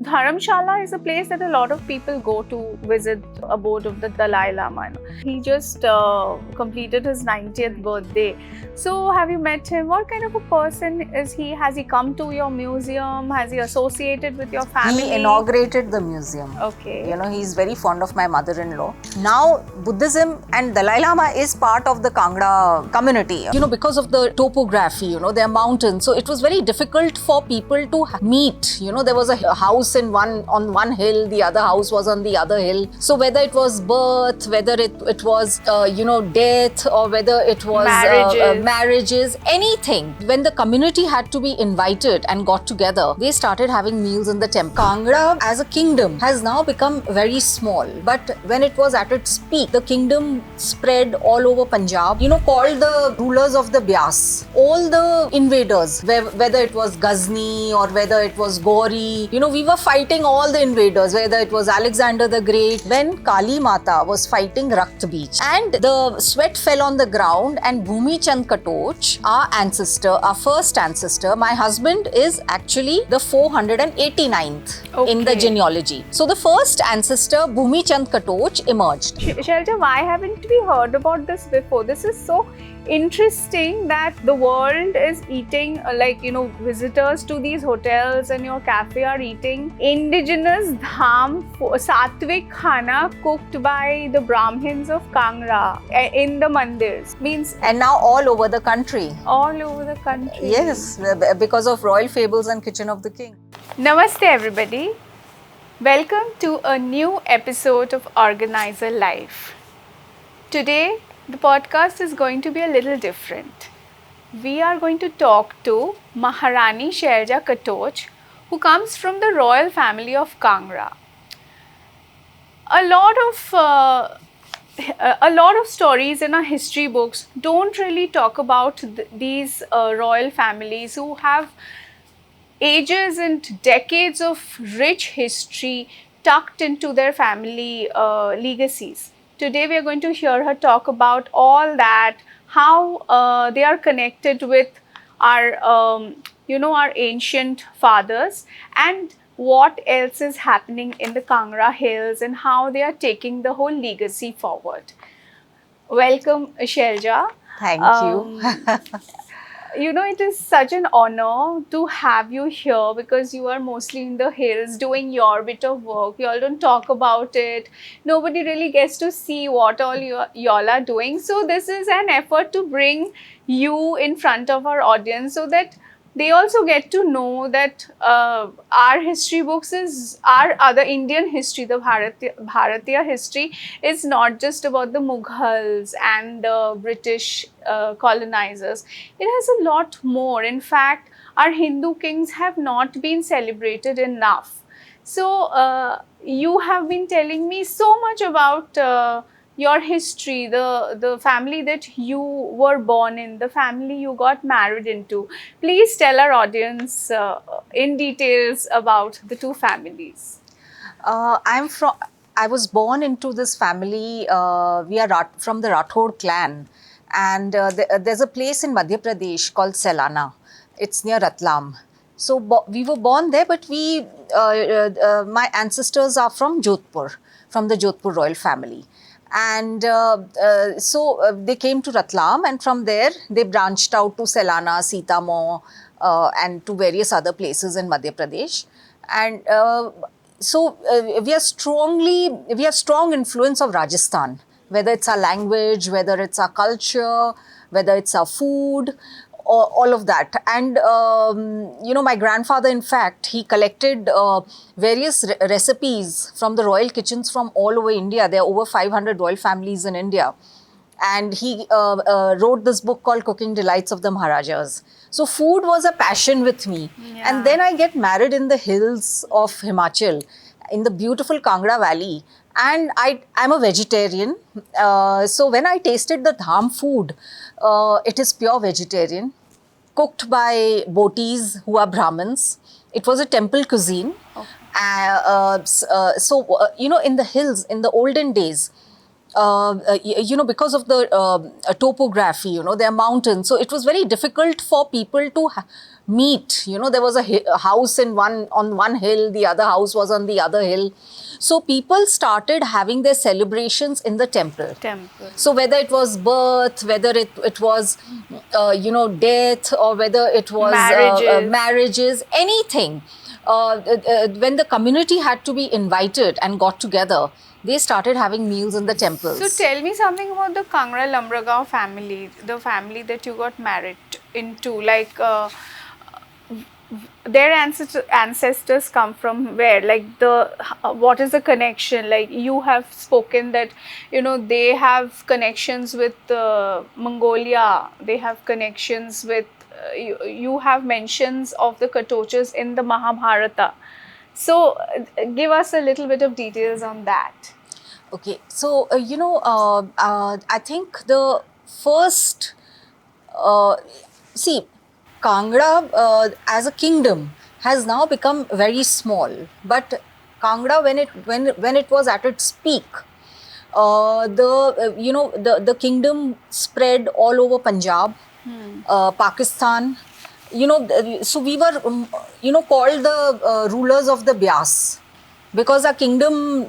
Dharamshala is a place that a lot of people go to visit abode of the Dalai Lama. He just completed his 90th birthday. So have you met him? What kind of a person is he? Has he come to your museum? Has he associated with your family? He inaugurated the museum. Okay. You know, he's very fond of my mother-in-law. Now, Buddhism and Dalai Lama is part of the Kangra community. You know, because of the topography, you know, they're mountains. So it was very difficult for people to meet. You know, there was a house on one hill, the other house was on the other hill. So whether it was birth, whether it was, death, or whether it was marriages, anything. When the community had to be invited and got together, they started having meals in the temple. Kangra as a kingdom has now become very small. But when it was at its peak, the kingdom spread all over Punjab. You know, called the rulers of the Byas. All the invaders, whether it was Ghazni or whether it was Gauri, you know, we were fighting all the invaders, whether it was Alexander the Great. When Kali Mata was fighting Rakt Beach and the sweat fell on the ground, and Bhumi Chand Katoch, our ancestor, our first ancestor, my husband is actually the 489th in the genealogy. So the first ancestor, Bhumi Chand Katoch, emerged. Shailja, why haven't we heard about this before? This is so interesting that the world is eating, visitors to these hotels and your cafe are eating indigenous dham, sattvic khana cooked by the Brahmins of Kangra in the mandirs. And now all over the country. All over the country. Yes, because of Royal Fables and Kitchen of the King. Namaste everybody. Welcome to a new episode of Organizer Life. Today, the podcast is going to be a little different. We are going to talk to Maharani Shailja Katoch, who comes from the royal family of Kangra. A lot of stories in our history books don't really talk about these royal families who have ages and decades of rich history tucked into their family legacies. Today we are going to hear her talk about all that, how they are connected with our, our ancient fathers, and what else is happening in the Kangra Hills and how they are taking the whole legacy forward. Welcome, Shailja. Thank you. You know, it is such an honor to have you here because you are mostly in the hills doing your bit of work. You all don't talk about it. Nobody really gets to see what all y'all are doing. So this is an effort to bring you in front of our audience so that they also get to know that our history books is our other Indian history, the Bharatiya history is not just about the Mughals and the British colonizers. It has a lot more. In fact, our Hindu kings have not been celebrated enough. So you have been telling me so much about your history, the family that you were born in, the family you got married into. Please tell our audience in details about the two families. I was born into this family. We are from the Rathod clan, and there's a place in Madhya Pradesh called Selana. It's near Ratlam. So we were born there, but my ancestors are from Jodhpur, from the Jodhpur royal family. And so they came to Ratlam, and from there they branched out to Selana, Sitamoh, and to various other places in Madhya Pradesh. And so we have strong influence of Rajasthan, whether it's our language, whether it's our culture, whether it's our food, all of that. And, my grandfather, in fact, he collected various recipes from the royal kitchens from all over India. There are over 500 royal families in India. And he wrote this book called Cooking Delights of the Maharajas. So food was a passion with me. Yeah. And then I get married in the hills of Himachal, in the beautiful Kangra Valley. And I'm a vegetarian. So when I tasted the dham food, it is pure vegetarian, cooked by botis who are Brahmins. It was a temple cuisine. Okay. In the hills, in the olden days, because of the topography, there are mountains. So it was very difficult for people meet. You know, there was a house on one hill, the other house was on the other hill. So people started having their celebrations in the temple. Temple. So whether it was birth, whether it was, death, or whether it was Marriages. marriages, anything. When the community had to be invited and got together, they started having meals in the temples. So tell me something about the Kangra Lambragaon family, the family that you got married into. Like, their ancestors come from where? Like, what is the connection? Like, you have spoken that, they have connections with Mongolia. They have connections with, you have mentions of the Katochas in the Mahabharata. So, give us a little bit of details on that. Okay, so I think the first, see, Kangra as a kingdom has now become very small. But Kangra, when it was at its peak, the kingdom spread all over Punjab, Pakistan. So we were called the rulers of the Byas, because our kingdom,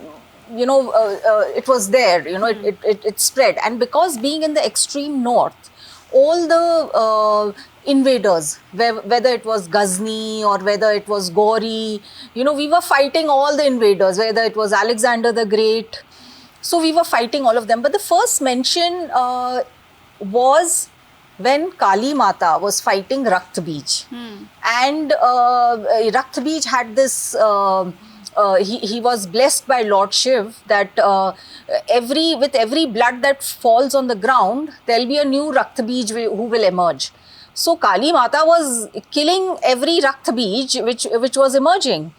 it was there. It spread, and because being in the extreme north, all the invaders, whether it was Ghazni or whether it was Gauri, we were fighting all the invaders, whether it was Alexander the Great. So we were fighting all of them. But the first mention was when Kali Mata was fighting Rakht Bij. And Rakht Bij had this, he was blessed by Lord Shiv that with every blood that falls on the ground, there'll be a new Rakht Bij who will emerge. So Kali Mata was killing every Rakht Bij which was emerging.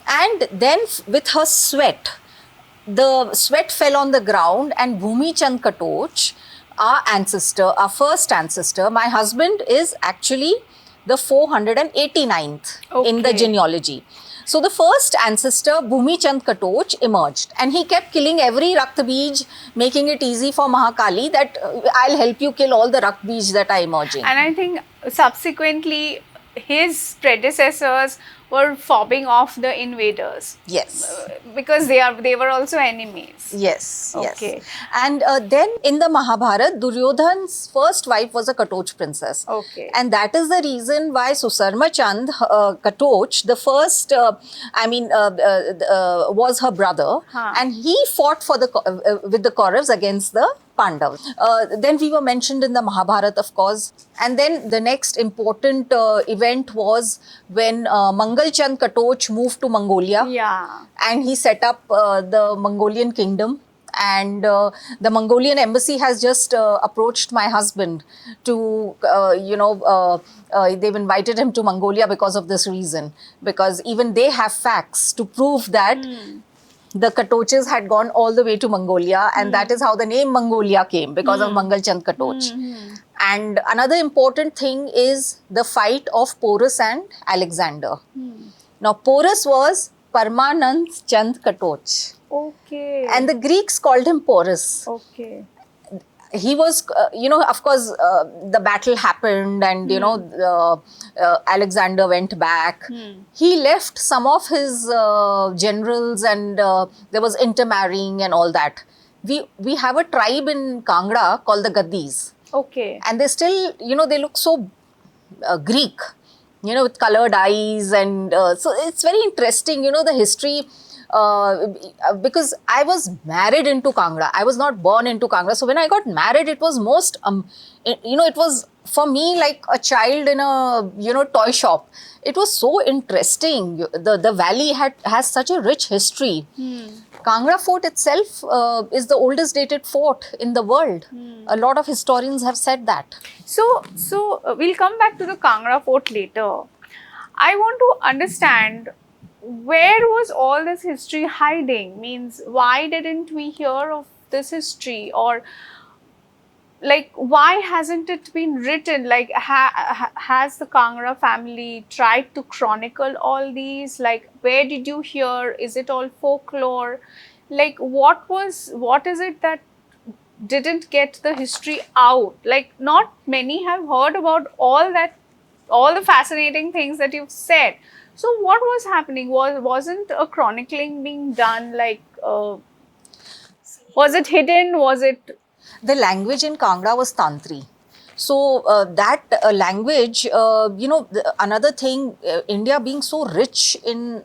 And then with her sweat, the sweat fell on the ground, and Bhumi Chand Katoch, our first ancestor, my husband is actually the 489th in the genealogy. So the first ancestor, Bhumi Chand Katoch, emerged, and he kept killing every Rakht Bij, making it easy for Mahakali that I'll help you kill all the Rakht Bij that are emerging. And I think subsequently his predecessors were fobbing off the invaders. Yes. Because they were also enemies. Yes. Okay. Yes. And then in the Mahabharata, Duryodhan's first wife was a Katoch princess. Okay. And that is the reason why Susarma Chand Katoch, the first, was her brother. And he fought with the Kauravas against the Pandavas. Then we were mentioned in the Mahabharata, of course. And then the next important event was when Mangal Chand Katoch moved to Mongolia. Yeah. And he set up the Mongolian kingdom. And the Mongolian embassy has just approached my husband to, they've invited him to Mongolia because of this reason. Because even they have facts to prove that the Katoches had gone all the way to Mongolia, and that is how the name Mongolia came, because of Mangal Chand Katoch. And another important thing is the fight of Porus and Alexander. Now, Porus was Parmanand Chand Katoch. Okay. And the Greeks called him Porus. Okay. He was, of course, the battle happened, and, Alexander went back. He left some of his generals, and there was intermarrying and all that. We have a tribe in Kangra called the Gaddis. Okay. And they still, they look so Greek, with colored eyes. And so it's very interesting, the history. Because I was married into Kangra. I was not born into Kangra. So when I got married, it was most, it was for me like a child in a, toy shop. It was so interesting. The valley has such a rich history. Kangra fort itself is the oldest dated fort in the world. A lot of historians have said that. So we'll come back to the Kangra fort later. I want to understand, where was all this history hiding? Means, why didn't we hear of this history? Or like, why hasn't it been written? Like, has the Kangra family tried to chronicle all these? Like, where did you hear? Is it all folklore? Like, what is it that didn't get the history out? Like, not many have heard about all that all the fascinating things that you've said. So what was happening? Wasn't a chronicling being done? Like, was it hidden? Was it? The language in Kangra was Tantri. So that language, another thing, India being so rich in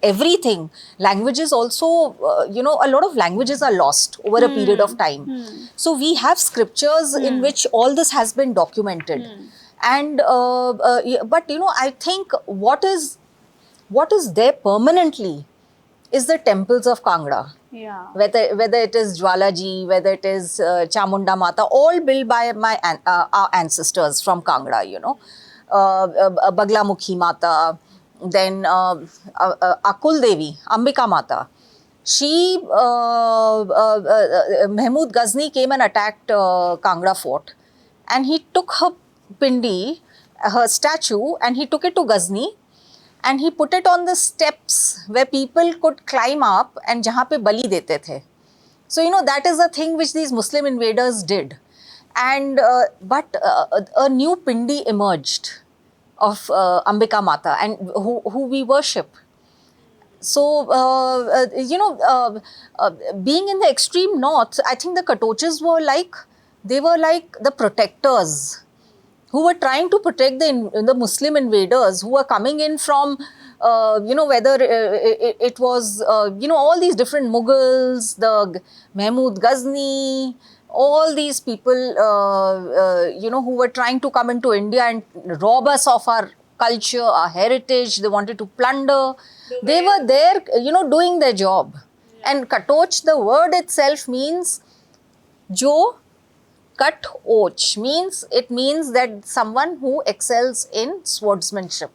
everything, languages also, a lot of languages are lost over a period of time. So we have scriptures in which all this has been documented. And, but I think what is there permanently is the temples of Kangra. Yeah. Whether it is Jwalaji, whether it is Chamunda Mata, all built by our ancestors from Kangra, Baglamukhi Mata, then Akul Devi, Ambika Mata. She, Mahmud Ghazni came and attacked Kangra fort, and he took her pindi, her statue, and he took it to Ghazni. And he put it on the steps where people could climb up and jahan pe bali dete the. So, that is the thing which these Muslim invaders did. And, but a new pindi emerged of Ambika Mata, and who we worship. So, being in the extreme north, I think the Katoches were like the protectors who were trying to protect the Muslim invaders who were coming in from, whether it was, all these different Mughals, the Mahmud Ghazni, all these people, who were trying to come into India and rob us of our culture, our heritage. They wanted to plunder. They were there, doing their job. And Katoch, the word itself means Jo Cut Och, means that someone who excels in swordsmanship.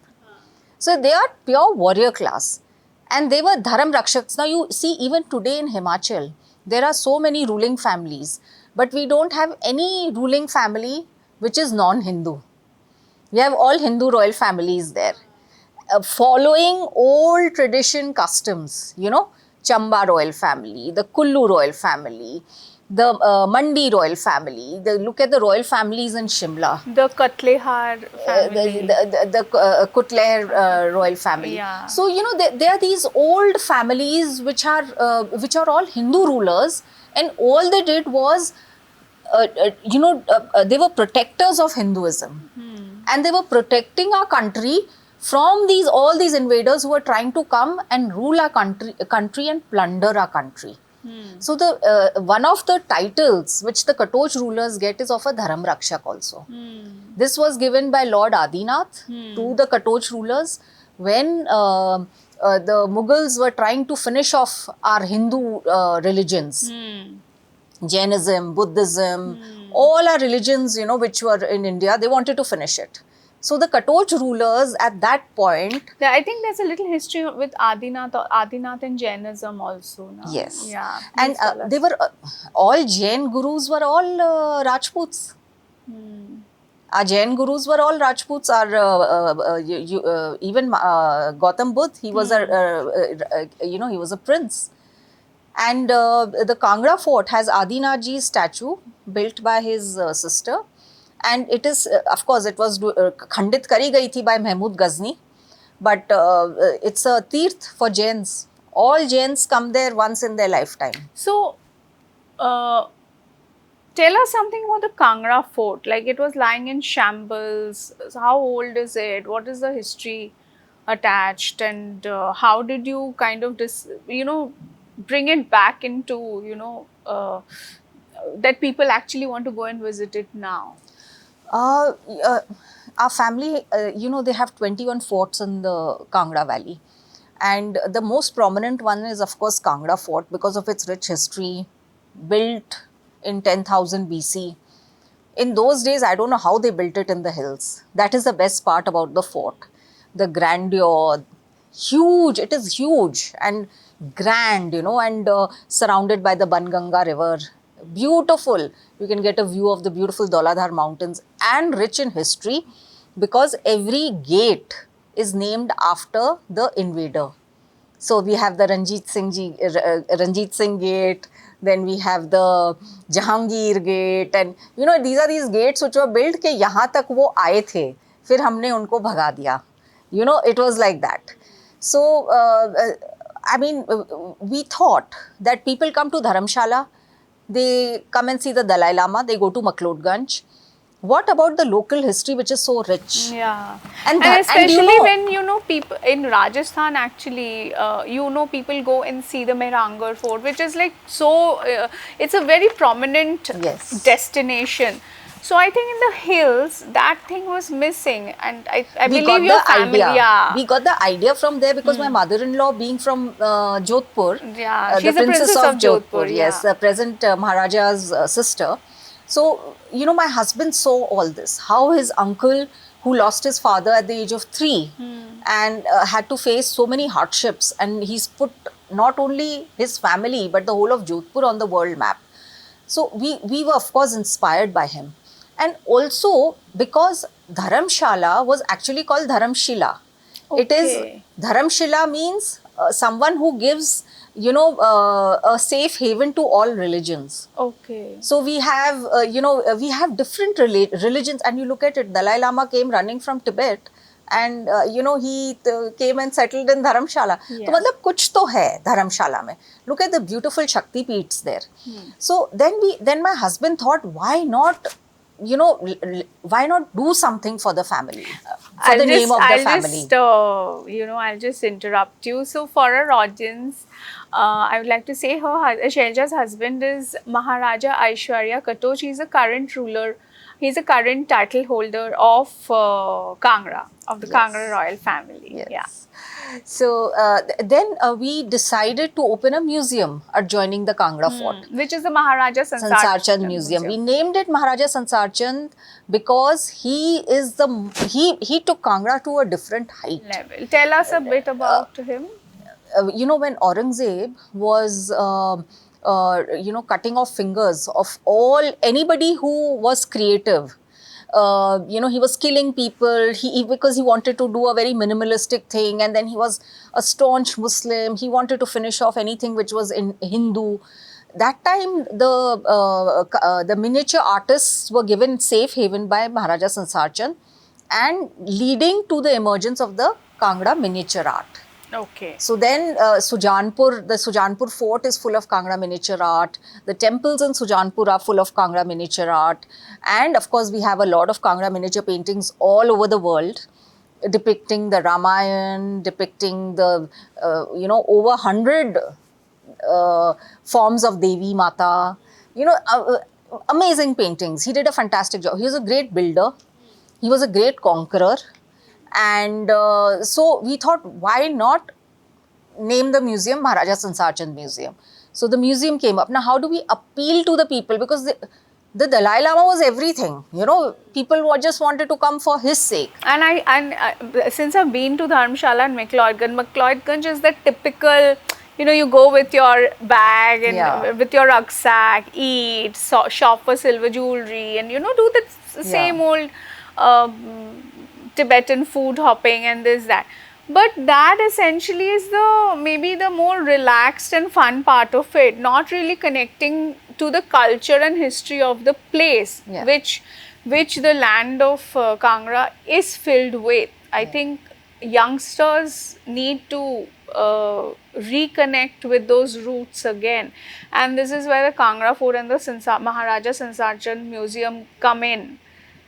So they are pure warrior class, and they were Dharam Rakshaks. Now you see, even today in Himachal, there are so many ruling families, but we don't have any ruling family which is non-Hindu. We have all Hindu royal families there, following old tradition customs, Chamba royal family, the Kullu royal family, the Mandi royal family. Look at the royal families in Shimla. The Katlehar family. The Kutleher royal family. Yeah. So, there are these old families which are all Hindu rulers, and all they did was, they were protectors of Hinduism. And they were protecting our country from all these invaders who were trying to come and rule our country and plunder our country. So one of the titles which the Katoch rulers get is of a Dharam Rakshak also. This was given by Lord Adinath to the Katoch rulers when the Mughals were trying to finish off our Hindu religions. Jainism, Buddhism, all our religions, which were in India, they wanted to finish it. So the Katoch rulers at that point... I think there's a little history with Adinath and Jainism also. No? Yes. Yeah. And they were, all Jain gurus were all Rajputs. Our Jain gurus were all Rajputs. Even Gautam Buddha, he was he was a prince. And the Kangra fort has Adinathji's statue built by his sister. And it is, of course, it was khandit kari gayi thi by Mahmud Ghazni. But it's a tirth for Jains. All Jains come there once in their lifetime. So, tell us something about the Kangra fort. Like, it was lying in shambles. So how old is it? What is the history attached? And how did you kind of, bring it back into, that people actually want to go and visit it now? Our family, they have 21 forts in the Kangra Valley. And the most prominent one is, of course, Kangra Fort because of its rich history, built in 10,000 BC. In those days, I don't know how they built it in the hills. That is the best part about the fort. The grandeur, huge, it is huge and grand, and surrounded by the Banganga River. Beautiful. You can get a view of the beautiful Dauladhar mountains and rich in history because every gate is named after the invader. So we have the Ranjit Singh gate, then we have the Jahangir gate, and these are these gates which were built ke yahan tak wo aaye the. फिर हमने उनको भगा दिया. You know, it was like that. So, I mean, we thought that people come to Dharamshala, they come and see the Dalai Lama, they go to Maklodganj. What about the local history, which is so rich? Yeah, And and that, and especially you know, when people in Rajasthan actually, people go and see the Mehrangarh Fort, which is like so. It's a very prominent Yes. destination. So I think in the hills that thing was missing, and I we believe got your the family. idea. Yeah, We got the idea from there because my mother-in-law, being from Jodhpur, Yeah, the she's a princess princess of of Jodhpur, Jodhpur, yes, yeah. the present Maharaja's sister. So, you know, my husband saw all this. How his uncle, who lost his father at the age of 3 and had to face so many hardships, and he's put not only his family but the whole of Jodhpur on the world map. So we were of course inspired by him. And also because Dharamshala was actually called Dharamshila. It is, Okay. Dharamshila means someone who gives, you know, a safe haven to all religions. Okay. So we have, we have different religions, and you look at it, Dalai Lama came running from Tibet, and he came and settled in Dharamshala. Yeah. तो मतलब कुछ तो है Dharamshala में. Look at the beautiful Shakti Peeths there. So then my husband thought, why not, why not do something for the family, for the name of the family. I'll just interrupt you. So for our audience, I would like to say Shailaja's husband is Maharaja Aishwarya Katoch. He's a current ruler. He's a current title holder of Kangra, of the Yes. Kangra royal family. Yes. Yeah. So then we decided to open a museum adjoining the Kangra fort. Which is the Maharaja Sansar Chand Museum. We named it Maharaja Sansar Chand because he took Kangra to a different height. level. Tell us a bit about him. When Aurangzeb was cutting off fingers of anybody who was creative. He was killing people because he wanted to do a very minimalistic thing, and then he was a staunch Muslim. He wanted to finish off anything which was in Hindu. That time, the miniature artists were given safe haven by Maharaja Sansar Chand, and leading to the emergence of the Kangra miniature art. Okay. So then the Sujanpur fort is full of Kangra miniature art. The temples in Sujanpur are full of Kangra miniature art. And of course, we have a lot of Kangra miniature paintings all over the world, depicting the Ramayana, depicting the, over 100 forms of Devi Mata. Amazing paintings. He did a fantastic job. He was a great builder. He was a great conqueror. And so we thought, why not name the museum Maharaja Sansar Chand Museum? So the museum came up. Now, how do we appeal to the people? Because the Dalai Lama was everything. People just wanted to come for his sake. And since I've been to Dharamshala and McLeodganj is the typical, you go with your bag and with your rucksack, eat, shop for silver jewelry, and do the same old Tibetan food hopping and this, that. But that essentially is maybe the more relaxed and fun part of it, not really connecting to the culture and history of the place, which the land of Kangra is filled with. I think youngsters need to reconnect with those roots again, and this is where the Kangra Fort and the Maharaja Sansar Chand Museum come in.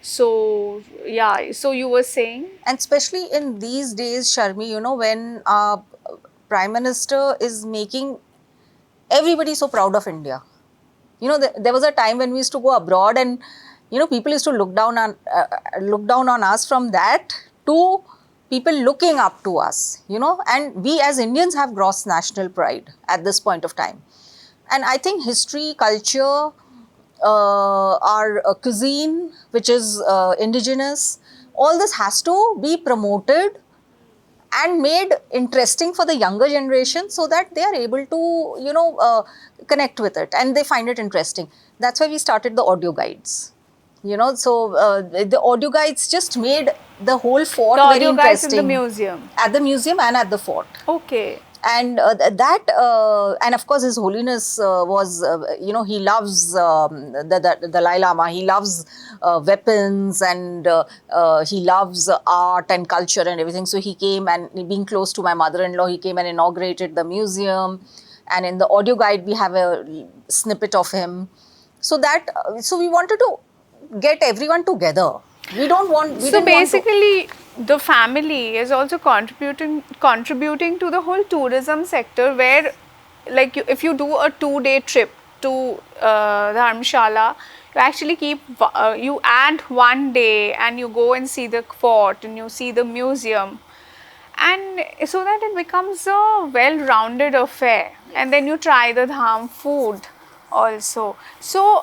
So, yeah, so you were saying? And especially in these days, Sharmi, when our Prime Minister is making everybody so proud of India. There was a time when we used to go abroad and, people used to look down on us from that to people looking up to us, and we as Indians have gross national pride at this point of time. And I think history, culture, our cuisine, which is indigenous, all this has to be promoted and made interesting for the younger generation so that they are able to, connect with it and they find it interesting. That's why we started the audio guides. So the audio guides just made the whole fort very interesting. The audio guides in the museum? At the museum and at the fort. Okay. And and of course, His Holiness was, he loves the Dalai Lama. He loves weapons, and he loves art and culture and everything. So he came, and being close to my mother-in-law, he came and inaugurated the museum. And in the audio guide, we have a snippet of him. So we wanted to get everyone together. We don't want. We So didn't want to, basically, the family is also contributing to the whole tourism sector, where, like, if you do a 2-day trip to Dharamshala, you actually you add 1 day and you go and see the fort and you see the museum, and so that it becomes a well-rounded affair. And then you try the dham food also. So,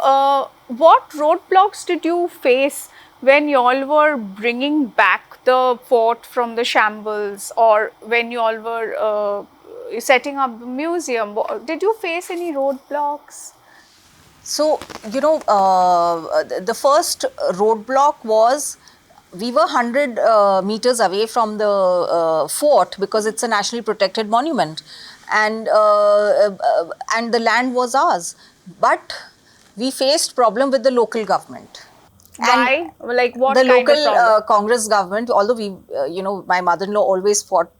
what roadblocks did you face when you all were bringing back the fort from the shambles, or when you all were setting up the museum? Did you face any roadblocks? So, the first roadblock was, we were 100 meters away from the fort, because it's a nationally protected monument, and the land was ours. But we faced problem with the local government. Why? Like, what The kind local of problem? Congress government, although my mother-in-law always fought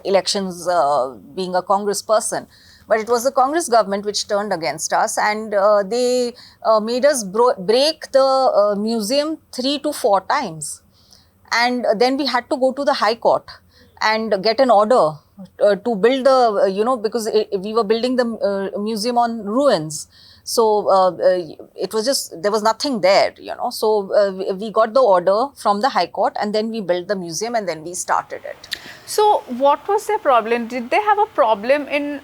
elections, being a Congress person, but it was the Congress government which turned against us, and they made us break the museum 3 to 4 times. And then we had to go to the High Court and get an order to build the, because we were building the museum on ruins. So it was just, there was nothing there, So we got the order from the High Court, and then we built the museum, and then we started it. So, what was their problem? Did they have a problem in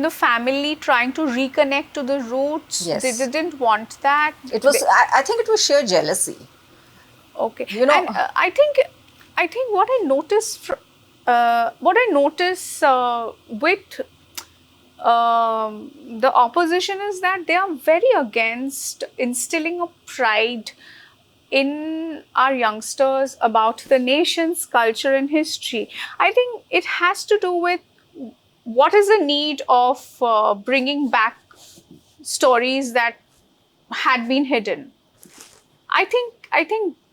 the family trying to reconnect to the roots? Yes. They didn't want that. It was, I think it was sheer jealousy. Okay. And I think what I noticed, with the opposition is that they are very against instilling a pride in our youngsters about the nation's culture and history. I think it has to do with what is the need of bringing back stories that had been hidden. I think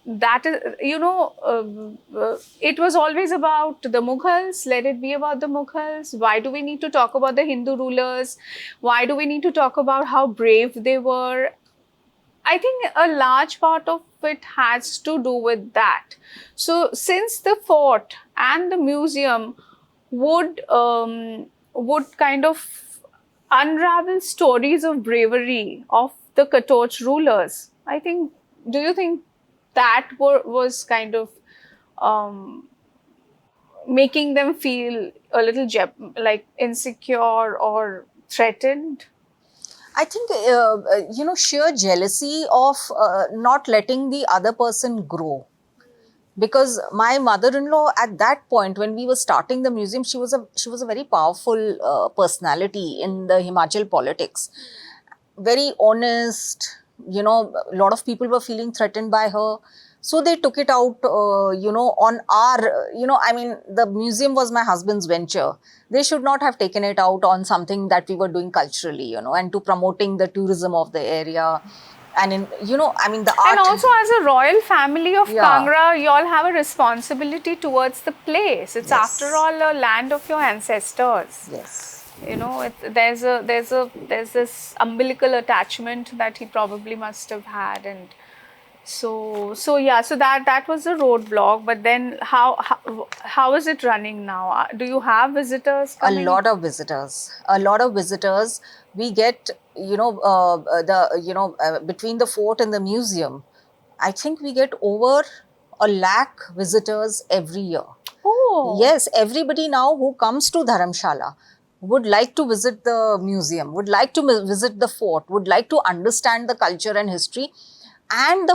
that is, it was always about the Mughals. Let it be about the Mughals. Why do we need to talk about the Hindu rulers? Why do we need to talk about how brave they were? I think a large part of it has to do with that. So, since the fort and the museum would kind of unravel stories of bravery of the Katoch rulers, I think. Do you think that was kind of making them feel a little like insecure or threatened? I think, sheer jealousy of not letting the other person grow. Because my mother-in-law, at that point, when we were starting the museum, she was a very powerful personality in the Himachal politics. Very honest, a lot of people were feeling threatened by her. So they took it out, on our, the museum was my husband's venture. They should not have taken it out on something that we were doing culturally, and to promoting the tourism of the area. And the art. And also, as a royal family of Kangra, you all have a responsibility towards the place. It's after all a land of your ancestors. Yes. There's this umbilical attachment that he probably must have had, and so that was a roadblock. But then how is it running now? Do you have visitors coming? A lot of visitors. We get, between the fort and the museum, I think we get over 1 lakh visitors every year. Oh. Yes, everybody now who comes to Dharamshala would like to visit the museum, would like to visit the fort, would like to understand the culture and history. And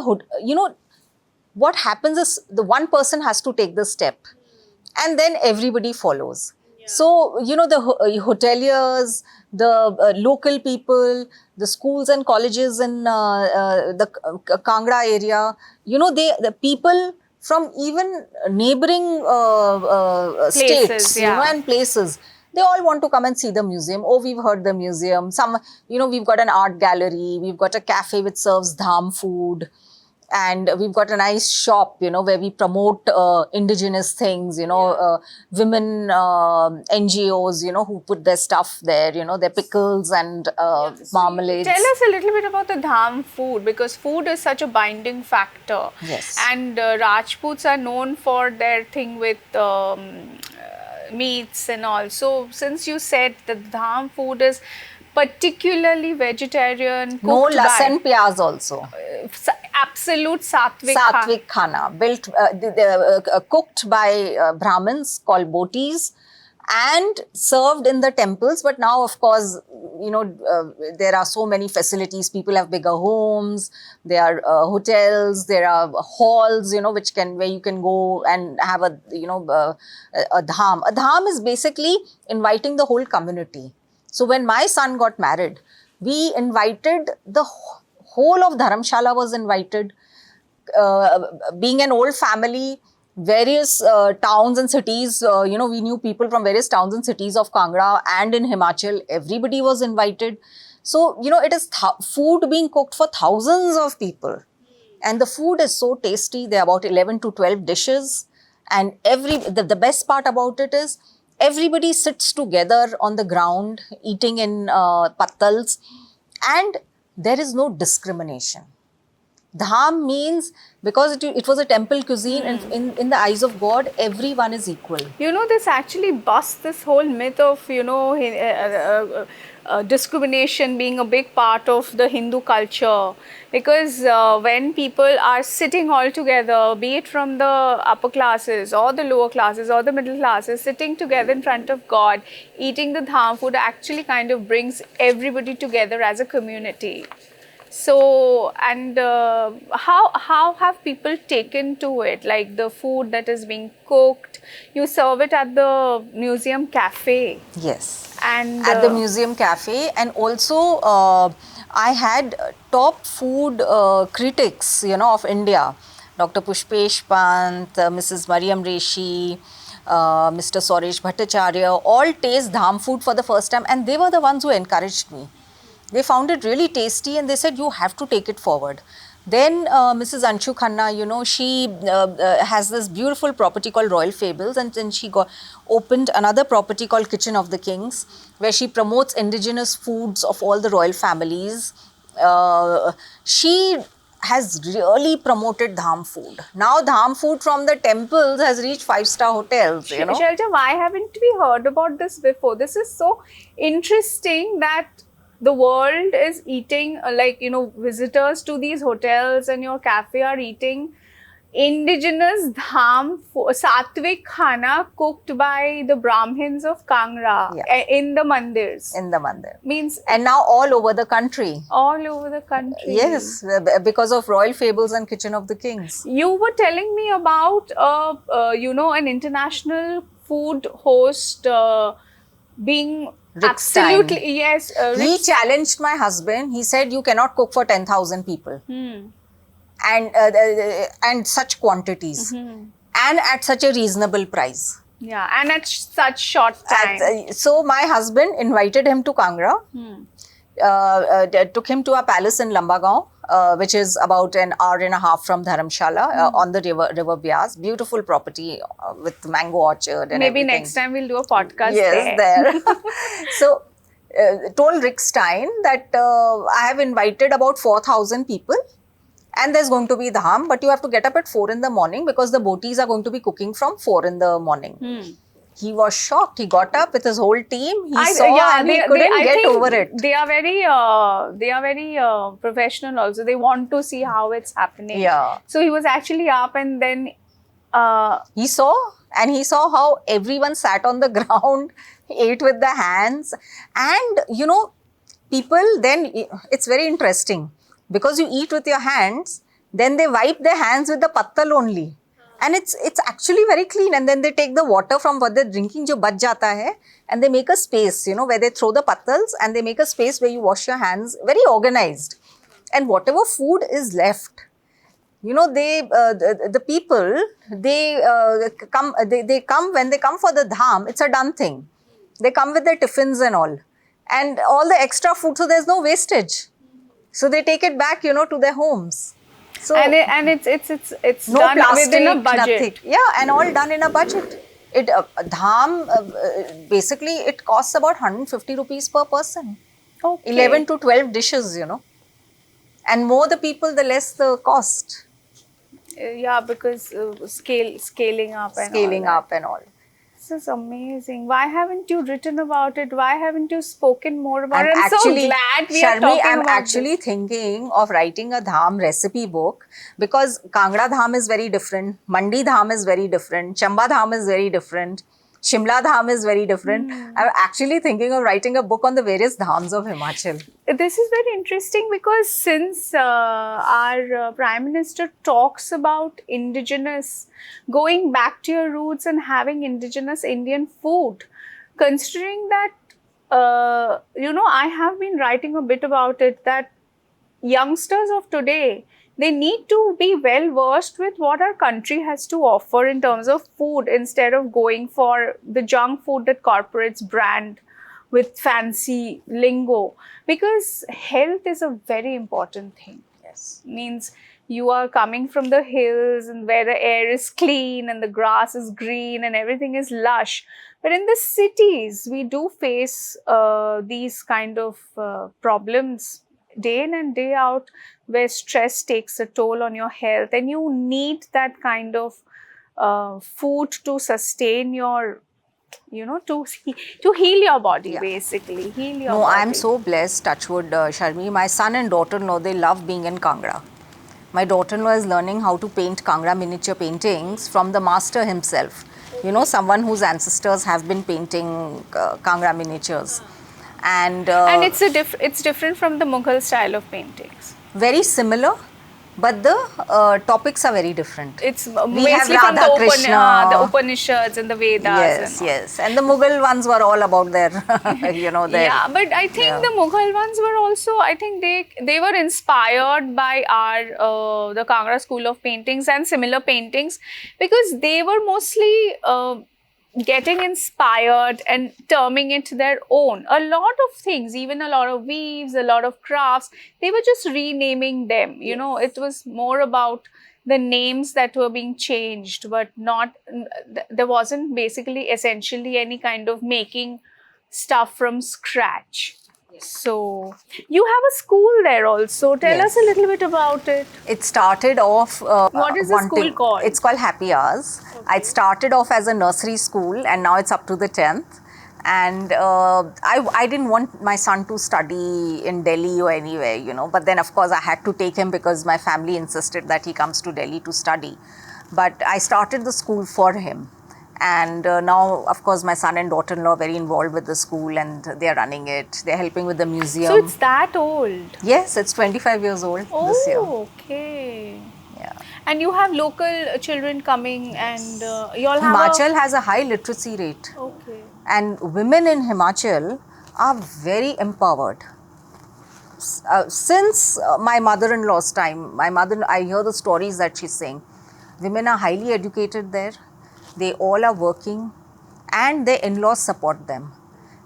what happens is, the one person has to take the step, and then everybody follows. Yeah. So, the hoteliers, the local people, the schools and colleges in the Kangra area, the people from even neighboring states, and places, they all want to come and see the museum. Oh, we've heard the museum. Some, we've got an art gallery, we've got a cafe which serves dham food, and we've got a nice shop, where we promote indigenous things, women NGOs, who put their stuff there, their pickles and marmalades. Tell us a little bit about the dham food, because food is such a binding factor. Yes. And Rajputs are known for their thing with meats and all. So since you said the dham food is particularly vegetarian, No cooked lasan pyaz also. Absolute sattvic. Sattvic khana, built, cooked by Brahmins called botis, and served in the temples. But now, of course, there are so many facilities. People have bigger homes. There are hotels. There are halls, where you can go and have a dham. A dham is basically inviting the whole community. So when my son got married, we invited the whole of Dharamshala was invited. Being an old family, various towns and cities, we knew people from various towns and cities of Kangra and in Himachal. Everybody was invited. So, it is food being cooked for thousands of people. And the food is so tasty. There are about 11 to 12 dishes. And the best part about it is, everybody sits together on the ground eating in pattals, and there is no discrimination. Dham means, because it was a temple cuisine, and in the eyes of God, everyone is equal. This actually busts this whole myth of, discrimination being a big part of the Hindu culture. Because when people are sitting all together, be it from the upper classes or the lower classes or the middle classes, sitting together in front of God, eating the dham food actually kind of brings everybody together as a community. So, and how have people taken to it? Like the food that is being cooked, you serve it at the museum cafe. Yes. And at the museum cafe, and also I had top food critics, of India, Dr. Pushpesh Pant, Mrs. Mariam Reshi, Mr. Suresh Bhattacharya, all taste dham food for the first time, and they were the ones who encouraged me. They found it really tasty, and they said, you have to take it forward. Then Mrs. Anshu Khanna, she has this beautiful property called Royal Fables, and then she opened another property called Kitchen of the Kings, where she promotes indigenous foods of all the royal families. She has really promoted dham food. Now dham food from the temples has reached 5-star hotels, Shelja, why haven't we heard about this before? This is so interesting that the world is eating, visitors to these hotels and your cafe are eating indigenous dham, sattvic khana cooked by the Brahmins of Kangra in the mandirs. In the mandir. Means, and now all over the country. All over the country. Yes, because of Royal Fables and Kitchen of the Kings. You were telling me about, an international food host being Rick absolutely Stein. Yes. He challenged my husband. He said, you cannot cook for 10,000 people. And such quantities. And at such a reasonable price. Yeah, and at such short time. So my husband invited him to Kangra. Took him to a palace in Lambagaon, which is about an hour and a half from Dharamshala, on the river Byas. Beautiful property with mango orchard and Maybe everything. Next time we'll do a podcast there. So, told Rick Stein that I have invited about 4,000 people, and there's going to be dham, but you have to get up at 4 in the morning because the botis are going to be cooking from 4 in the morning. He was shocked. He got up with his whole team. He saw and he couldn't get over it. They are very professional also. They want to see how it's happening. Yeah. So he was actually up, and then he saw how everyone sat on the ground, ate with the hands, and people then, it's very interesting because you eat with your hands, then they wipe their hands with the pattal only. And it's actually very clean. And then they take the water from what they're drinking, jo bach jata hai, and they make a space, where they throw the pattals and they make a space where you wash your hands, very organized. And whatever food is left, the people, they come when they come for the dham, it's a done thing. They come with their tiffins and all the extra food, so there's no wastage. So they take it back, to their homes. So And it's no done plastic, within a budget. nothing. Yeah, and all done in a budget. It dham basically it costs about 150 rupees per person. Okay. 11 to 12 dishes, and more the people, the less the cost. Yeah, because scaling up and Scaling all up and all. This is amazing. Why haven't you written about it? Why haven't you spoken more about I'm it? I'm actually, so glad we Sharmi, are talking I'm about actually this. thinking of writing a dham recipe book because Kangra dham is very different, Mandi dham is very different, Chamba dham is very different, Shimla dham is very different. I'm actually thinking of writing a book on the various dhams of Himachal. This is very interesting because since our Prime Minister talks about indigenous, going back to your roots and having indigenous Indian food, considering that, I have been writing a bit about it, that youngsters of today, they need to be well versed with what our country has to offer in terms of food instead of going for the junk food that corporates brand with fancy lingo, because health is a very important thing. Yes. Means you are coming from the hills and where the air is clean and the grass is green and everything is lush, but in the cities we do face these kind of problems day in and day out, where stress takes a toll on your health and you need that kind of food to sustain your, to heal your body. Yeah. Basically heal your No, body. I'm so blessed, touchwood, Sharmi. My son and daughter-in-law, they love being in Kangra. My daughter-in-law is learning how to paint Kangra miniature paintings from the master himself. Someone whose ancestors have been painting Kangra miniatures. And it's different from the Mughal style of paintings. very similar, but the topics are very different. It's We have mostly from Radha Krishna. the Upanishads and the Vedas. Yes, and all. yes. And the Mughal ones were all about their, their... Yeah, but I think Yeah. the Mughal ones were also, I think they were inspired by our the Kangra school of paintings and similar paintings, because they were mostly getting inspired and terming it their own. A lot of things, even a lot of weaves, a lot of crafts, they were just renaming them. It was more about the names that were being changed, but not, there wasn't basically essentially any kind of making stuff from scratch. So you have a school there also. Tell Yes. us a little bit about it. It started off... What is the school called? It's called Happy Hours. It started off as a nursery school and now it's up to the 10th. And I didn't want my son to study in Delhi or anywhere, but then of course I had to take him because my family insisted that he comes to Delhi to study. But I started the school for him. And now, of course, my son and daughter-in-law are very involved with the school and they're running it. They're helping with the museum. So it's that old. Yes, it's 25 years old this year. Oh, okay. Yeah. And you have local children coming, and you all have Himachal has a high literacy rate. Okay. And women in Himachal are very empowered. Since my mother-in-law's time, I hear the stories that she's saying. Women are highly educated there. They all are working and their in-laws support them.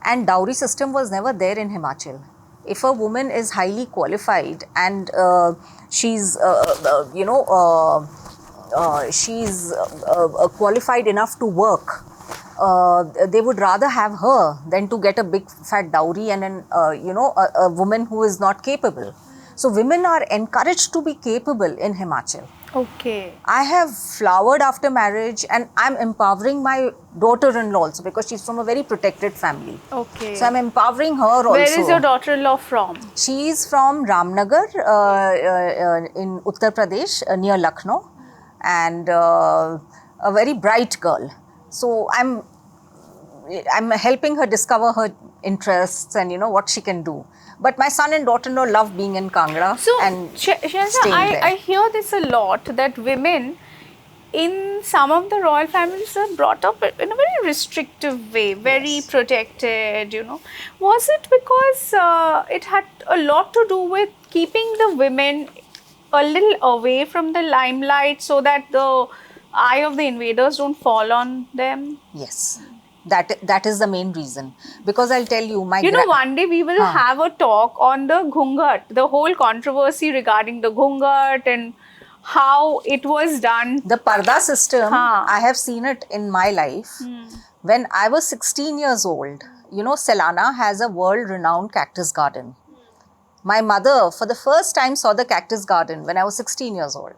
And dowry system was never there in Himachal. If a woman is highly qualified and she's, she's qualified enough to work, they would rather have her than to get a big fat dowry and a woman who is not capable. So women are encouraged to be capable in Himachal. Okay. I have flowered after marriage and I'm empowering my daughter-in-law also because she's from a very protected family. Okay. So I'm empowering her also. Where is your daughter-in-law from? She is from Ramnagar in Uttar Pradesh near Lucknow, and a very bright girl. So I'm helping her discover her interests and what she can do. But my son and daughter-in-law love being in Kangra and Shilpa, staying there. I hear this a lot, that women in some of the royal families are brought up in a very restrictive way, very protected, Was it because it had a lot to do with keeping the women a little away from the limelight so that the eye of the invaders don't fall on them? Yes. That is the main reason. Because I'll tell you, my You know, one day we will have a talk on the Ghungat, the whole controversy regarding the Ghungat and how it was done. the parda system, Haan. I have seen it in my life. When I was 16 years old, you know, Selana has a world-renowned cactus garden. My mother, for the first time, saw the cactus garden when I was 16 years old.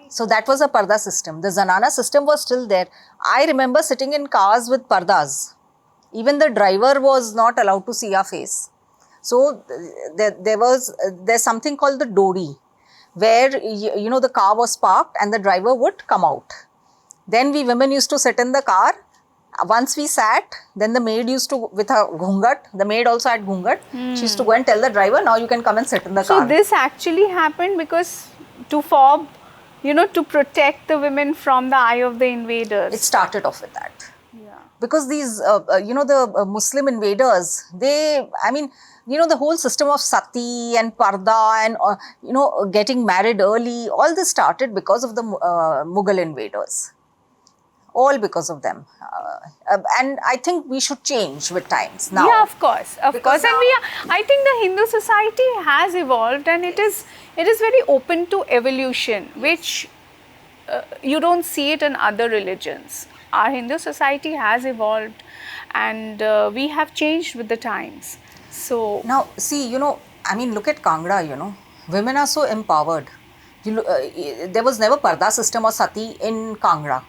So that was a parda system. The zanana system was still there. I remember sitting in cars with pardas. Even the driver was not allowed to see our face. So there's something called the dodi, where you know the car was parked and the driver would come out. Then we women used to sit in the car. Once we sat, then the maid used to, with her ghungat, the maid also had ghungat, she used to go and tell the driver, now you can come and sit in the car. So this actually happened because to fob, you know, to protect the women from the eye of the invaders. It started off with that. Yeah. Because these, you know, the Muslim invaders, they, I mean, you know, the whole system of sati and parda and, you know, getting married early, all this started because of the Mughal invaders. All because of them. And I think we should change with times now. Yeah, of course, of Because course. And now- we are, I think the Hindu society has evolved and it is very open to evolution, which you don't see it in other religions. Our Hindu society has evolved and we have changed with the times. So Now, see, you know, I mean, look at Kangra, you know, women are so empowered. There was never parda system or sati in Kangra.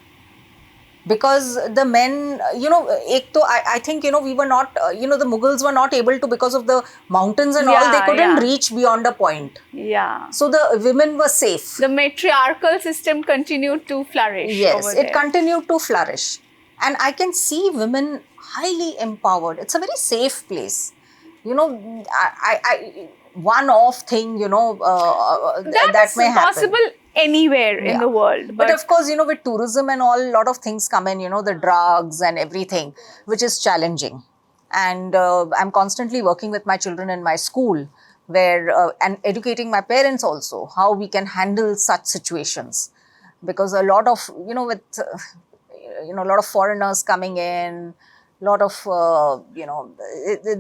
Because the men, you know, I think, you know, we were not, you know, the Mughals were not able to, because of the mountains and all, they Yeah, couldn't yeah. reach beyond a point. yeah, So the women were safe. the matriarchal system continued to flourish. Yes, over it there. continued to flourish. And I can see women highly empowered. It's a very safe place. You know, one-off thing, you know, that is may happen. possible anywhere in Yeah. the world. But of course, you know, with tourism and all, a lot of things come in, you know, the drugs and everything, which is challenging. And I'm constantly working with my children in my school, where and educating my parents also, how we can handle such situations. Because a lot of, you know, with, you know, a lot of foreigners coming in, lot of, you know,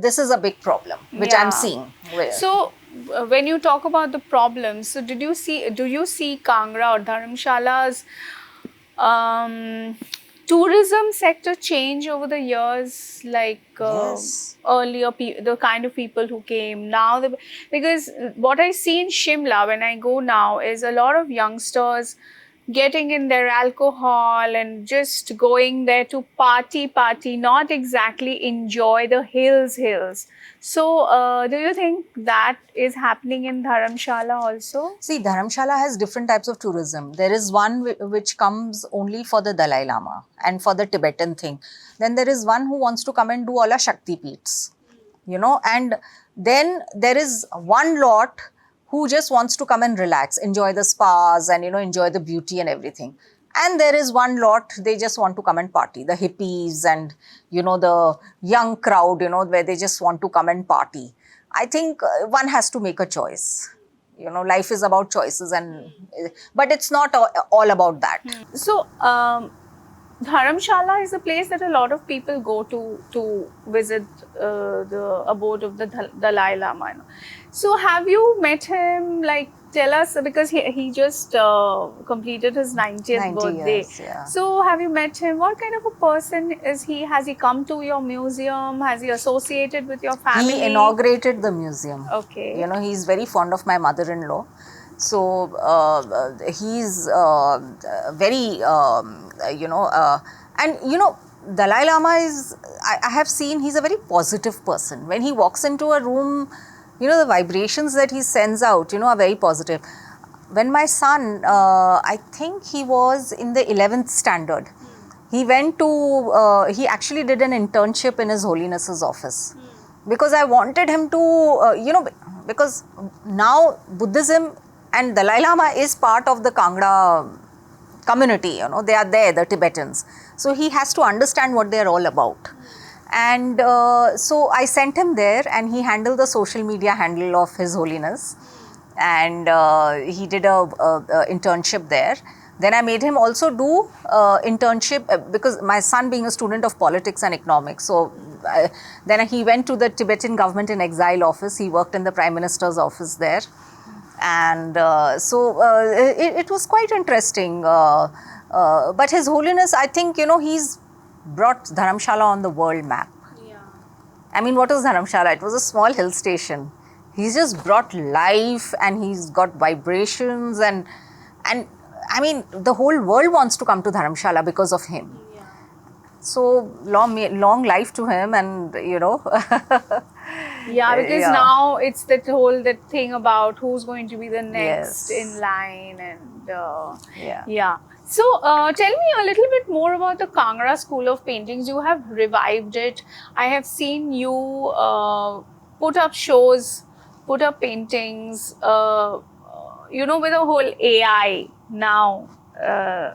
this is a big problem, which I'm Yeah. seeing. So, when you talk about the problems, so do you see Kangra or Dharamshala's tourism sector change over the years? Like Yes. earlier, the kind of people who came now, because what I see in Shimla when I go now is a lot of youngsters getting in their alcohol and just going there to party, not exactly enjoy the hills. So, do you think that is happening in Dharamshala also? See, Dharamshala has different types of tourism. There is one which comes only for the Dalai Lama and for the Tibetan thing. Then there is one who wants to come and do all our Shakti Peeths, you know, and then there is one lot who just wants to come and relax, enjoy the spas and, you know, enjoy the beauty and everything. And there is one lot, they just want to come and party, the hippies and, you know, the young crowd, you know, where they just want to come and party. I think one has to make a choice. You know, life is about choices, and but it's not all about that. So, Dharamshala is a place that a lot of people go to visit the abode of the Dalai Lama. So, have you met him? Like, tell us, because he just completed his 90th 90 birthday. years, yeah. So, have you met him? What kind of a person is he? Has he come to your museum? Has he associated with your family? He inaugurated the museum. Okay. You know, he's very fond of my mother-in-law. So, he's very, you know, and, you know, Dalai Lama is, I have seen, he's a very positive person. When he walks into a room, you know, the vibrations that he sends out, you know, are very positive. When my son, I think he was in the 11th standard, he went to, he actually did an internship in His Holiness's office. Because I wanted him to, you know, because now Buddhism and Dalai Lama is part of the Kangra community, you know, they are there, the Tibetans. So he has to understand what they are all about. And so I sent him there, and he handled the social media handle of His Holiness. And he did a internship there. Then I made him also do internship because my son being a student of politics and economics. So then he went to the Tibetan government in exile office. He worked in the Prime Minister's office there. And it was quite interesting. But His Holiness, I think, he's brought Dharamshala on the world map. Yeah. I mean, what was Dharamshala? It was a small hill station. He's just brought life, and he's got vibrations, and I mean, the whole world wants to come to Dharamshala because of him. Yeah. So long life to him, and Yeah, because Yeah. now it's that thing about who's going to be the next Yes. in line, and Yeah. yeah. So tell me a little bit more about the Kangra School of Paintings. You have revived it. I have seen you put up shows, put up paintings. With the whole AI now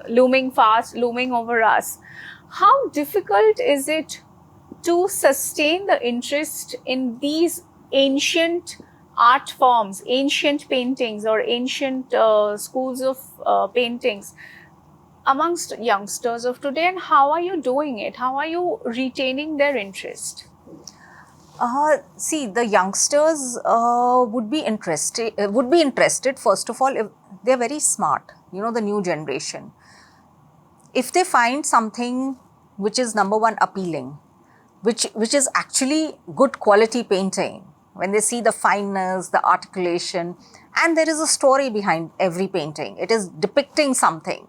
looming fast, looming over us. How difficult is it to sustain the interest in these ancient art forms, ancient paintings, or ancient schools of paintings amongst youngsters of today, and how are you doing it? How are you retaining their interest? See, the youngsters would be interested. First of all, if they're very smart. The new generation. If they find something which is number one appealing, which is actually good quality painting, when they see the fineness, the articulation, and there is a story behind every painting, it is depicting something.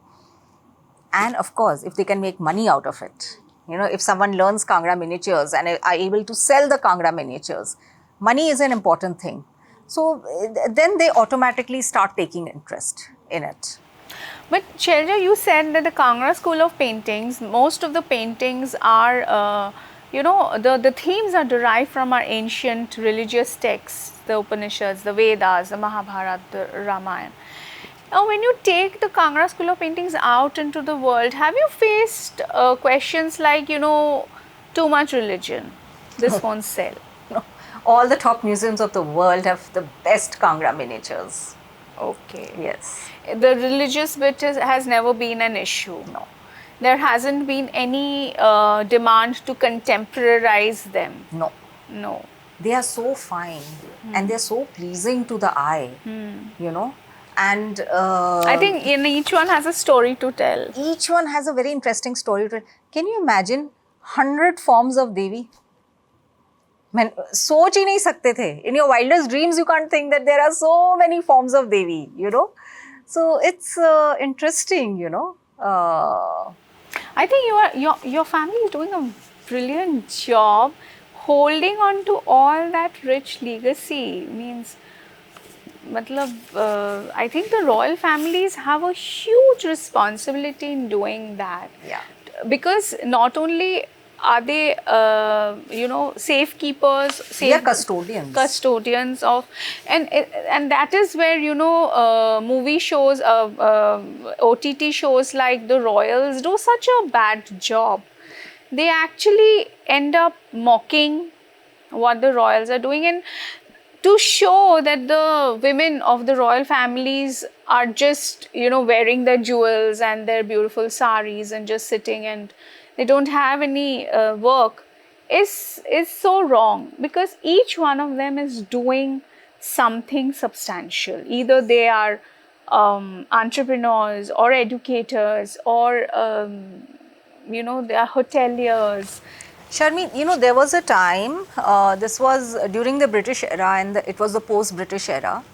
And of course, if they can make money out of it, if someone learns Kangra miniatures and are able to sell the Kangra miniatures, money is an important thing. So then they automatically start taking interest in it. But Shailja, you said that the Kangra School of Paintings, most of the paintings are, the themes are derived from our ancient religious texts, the Upanishads, the Vedas, the Mahabharata, the Ramayana. Now, when you take the Kangra School of Paintings out into the world, have you faced questions like, too much religion, this won't sell? No. All the top museums of the world have the best Kangra miniatures. Okay. Yes. The religious bit has never been an issue. No. There hasn't been any demand to contemporize them. No. No. They are so fine and they're so pleasing to the eye, And I think each one has a story to tell. Each one has a very interesting story to tell. Can you imagine 100 forms of Devi? Man, सोच ही नहीं सकते थे. In your wildest dreams, you can't think that there are so many forms of Devi, So it's interesting, I think your family is doing a brilliant job holding on to all that rich legacy. Means, I think the royal families have a huge responsibility in doing that. Yeah. Because not only are they, safekeepers, They are custodians of, and that is where movie shows, OTT shows like The Royals do such a bad job. They actually end up mocking what the royals are doing, and to show that the women of the royal families are just wearing their jewels and their beautiful saris and just sitting and they don't have any work is so wrong, because each one of them is doing something substantial. Either they are entrepreneurs or educators or they are hoteliers. Sharmi, there was a time, this was during the British era, and it was the post-British era,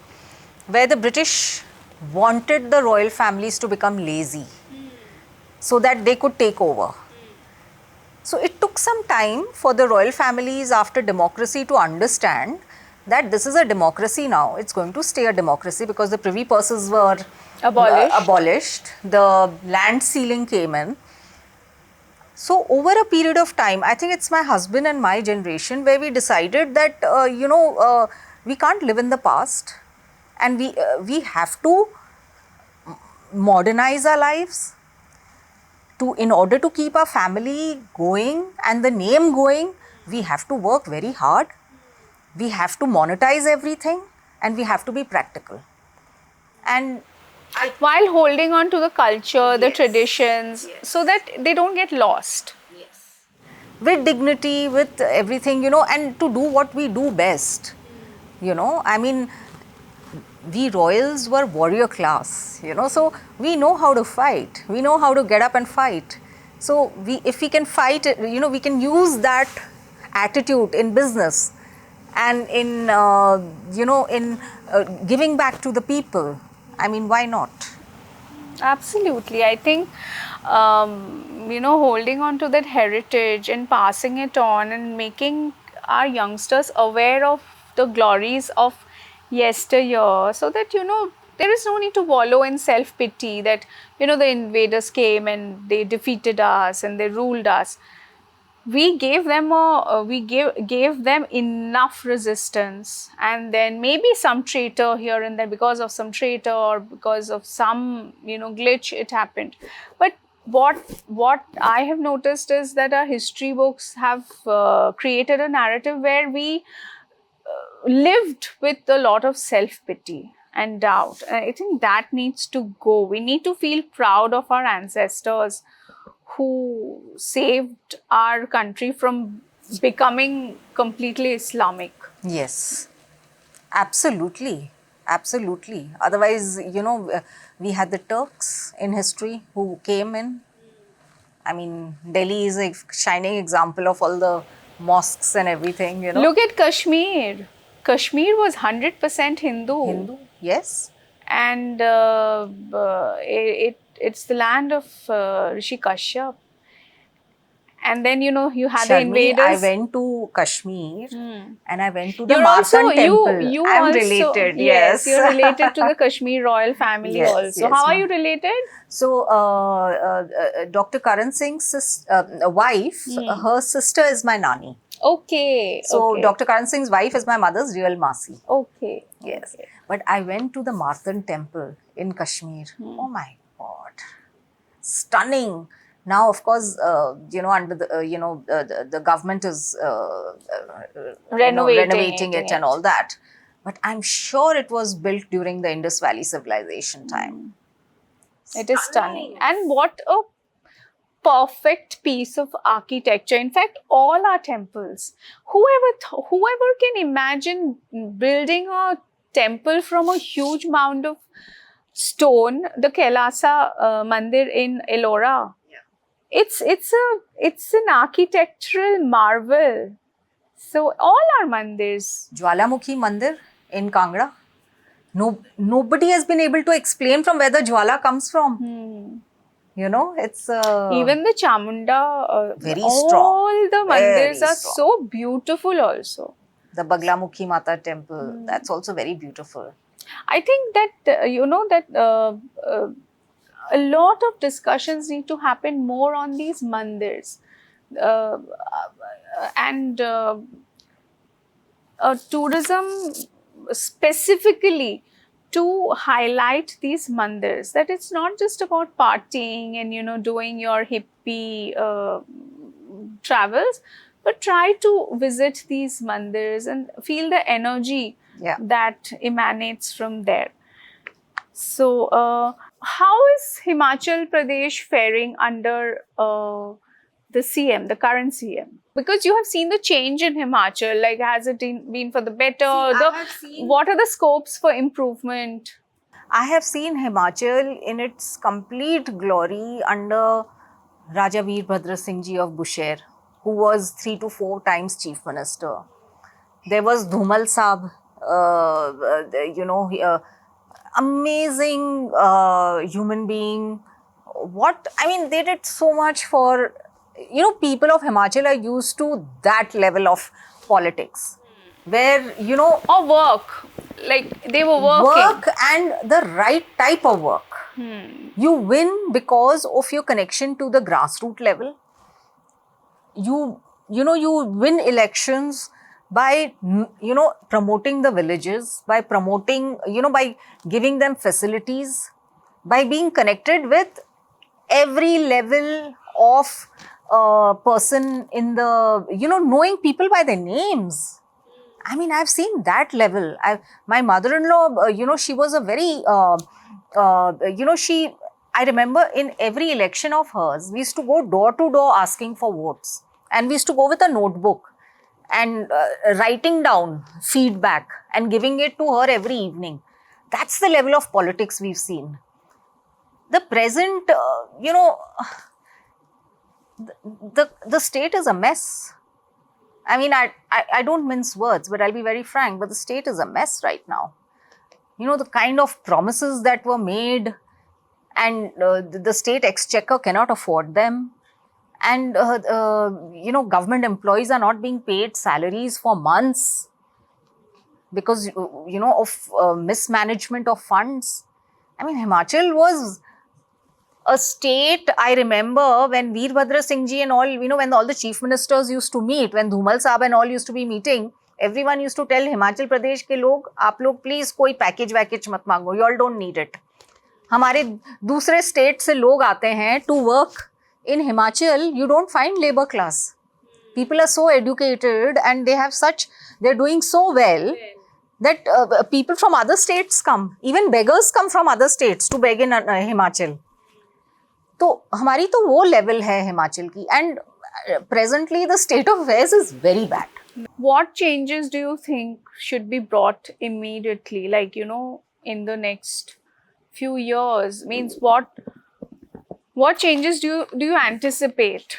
where the British wanted the royal families to become lazy so that they could take over. So it took some time for the royal families after democracy to understand that this is a democracy now. It's going to stay a democracy because the privy purses were abolished. The land ceiling came in. So over a period of time, I think it's my husband and my generation where we decided that, we can't live in the past, and we have to modernize our lives. In order to keep our family going and the name going, we have to work very hard. We have to monetize everything, and we have to be practical. And while holding on to the culture, the Yes. traditions, Yes. so that they don't get lost. With dignity, with everything, and to do what we do best. I mean, we royals were warrior class, so we know how to fight. We know how to get up and fight. So if we can fight, we can use that attitude in business and in, giving back to the people. I mean, why not? Absolutely. I think, holding on to that heritage and passing it on and making our youngsters aware of the glories of yesteryear, so that, there is no need to wallow in self pity that, the invaders came and they defeated us and they ruled us. We gave them gave them enough resistance, and then maybe some traitor here and there, because of some traitor or because of some glitch, it happened. But what I have noticed is that our history books have created a narrative where we lived with a lot of self pity and doubt. I think that needs to go. We need to feel proud of our ancestors who saved our country from becoming completely Islamic. Yes, absolutely. Absolutely. Otherwise, we had the Turks in history who came in. I mean, Delhi is a shining example of all the mosques and everything. Look at Kashmir. Kashmir was 100% Hindu, yes. and it's the land of Rishi Kashyap. And then you had the Sharmi, I invaders. went to Kashmir and I went to the You're Martan also temple. you I'm also, related, yes, yes. you're related to the Kashmir royal family Yes, also. yes, How are ma'am. you related? So, Dr. Karan Singh's wife, her sister is my nani. Okay. So, okay. Dr. Karan Singh's wife is my mother's real Masi. Okay. Yes. Okay. But I went to the Martan temple in Kashmir. Oh my God. Stunning. Now, of course, under the government is renovating it and all that. But I'm sure it was built during the Indus Valley civilization time. It is stunning. And what a perfect piece of architecture. In fact, all our temples, whoever can imagine building a temple from a huge mound of stone, the Kailasa Mandir in Ellora. It's an architectural marvel. So all our mandirs. Jwalamukhi Mandir in Kangra. Nobody has been able to explain from where the Jwala comes from. It's Even the Chamunda, very all strong. the Very mandirs are strong. so beautiful also. The Baglamukhi Mata temple, that's also very beautiful. I think that, a lot of discussions need to happen more on these mandirs. And tourism specifically to highlight these mandirs, that it's not just about partying and doing your hippie travels, but try to visit these mandirs and feel the energy that emanates from there. So how is Himachal Pradesh faring under the CM, the current CM? Because you have seen the change in Himachal, like has it been for the better? What are the scopes for improvement? I have seen Himachal in its complete glory under Raja Veerbhadra Singh Ji of Bushehr, who was 3 to 4 times Chief Minister. There was Dhumal Saab, amazing human being. They did so much for, people of Himachal are used to that level of politics where, or work, like they were working. Work and the right type of work. You win because of your connection to the grassroots level. You win elections by, promoting the villages, by promoting, by giving them facilities, by being connected with every level of person in the, knowing people by their names. I mean, I've seen that level. My mother-in-law, she was a very I remember in every election of hers, we used to go door to door asking for votes. And we used to go with a notebook and writing down feedback and giving it to her every evening. That's the level of politics we've seen. The present, the state is a mess. I mean, I don't mince words, but I'll be very frank, but the state is a mess right now. The kind of promises that were made, and the state exchequer cannot afford them. And, government employees are not being paid salaries for months because, of mismanagement of funds. I mean, Himachal was a state, I remember when Veerbhadra Singh ji and all, when all the chief ministers used to meet, when Dhumal Saab and all used to be meeting, everyone used to tell Himachal Pradesh ke log, aap log please koi package mat mango, you all don't need it. हमारे दूसरे state से लोग आते हैं to work in Himachal, you don't find labor class. People are so educated and they're doing so well that people from other states come. Even beggars come from other states to beg in Himachal. तो हमारी तो वो level है हिमाचल की and presently the state of affairs is very bad. What changes do you think should be brought immediately, like, in the next few years? Means what changes do you anticipate?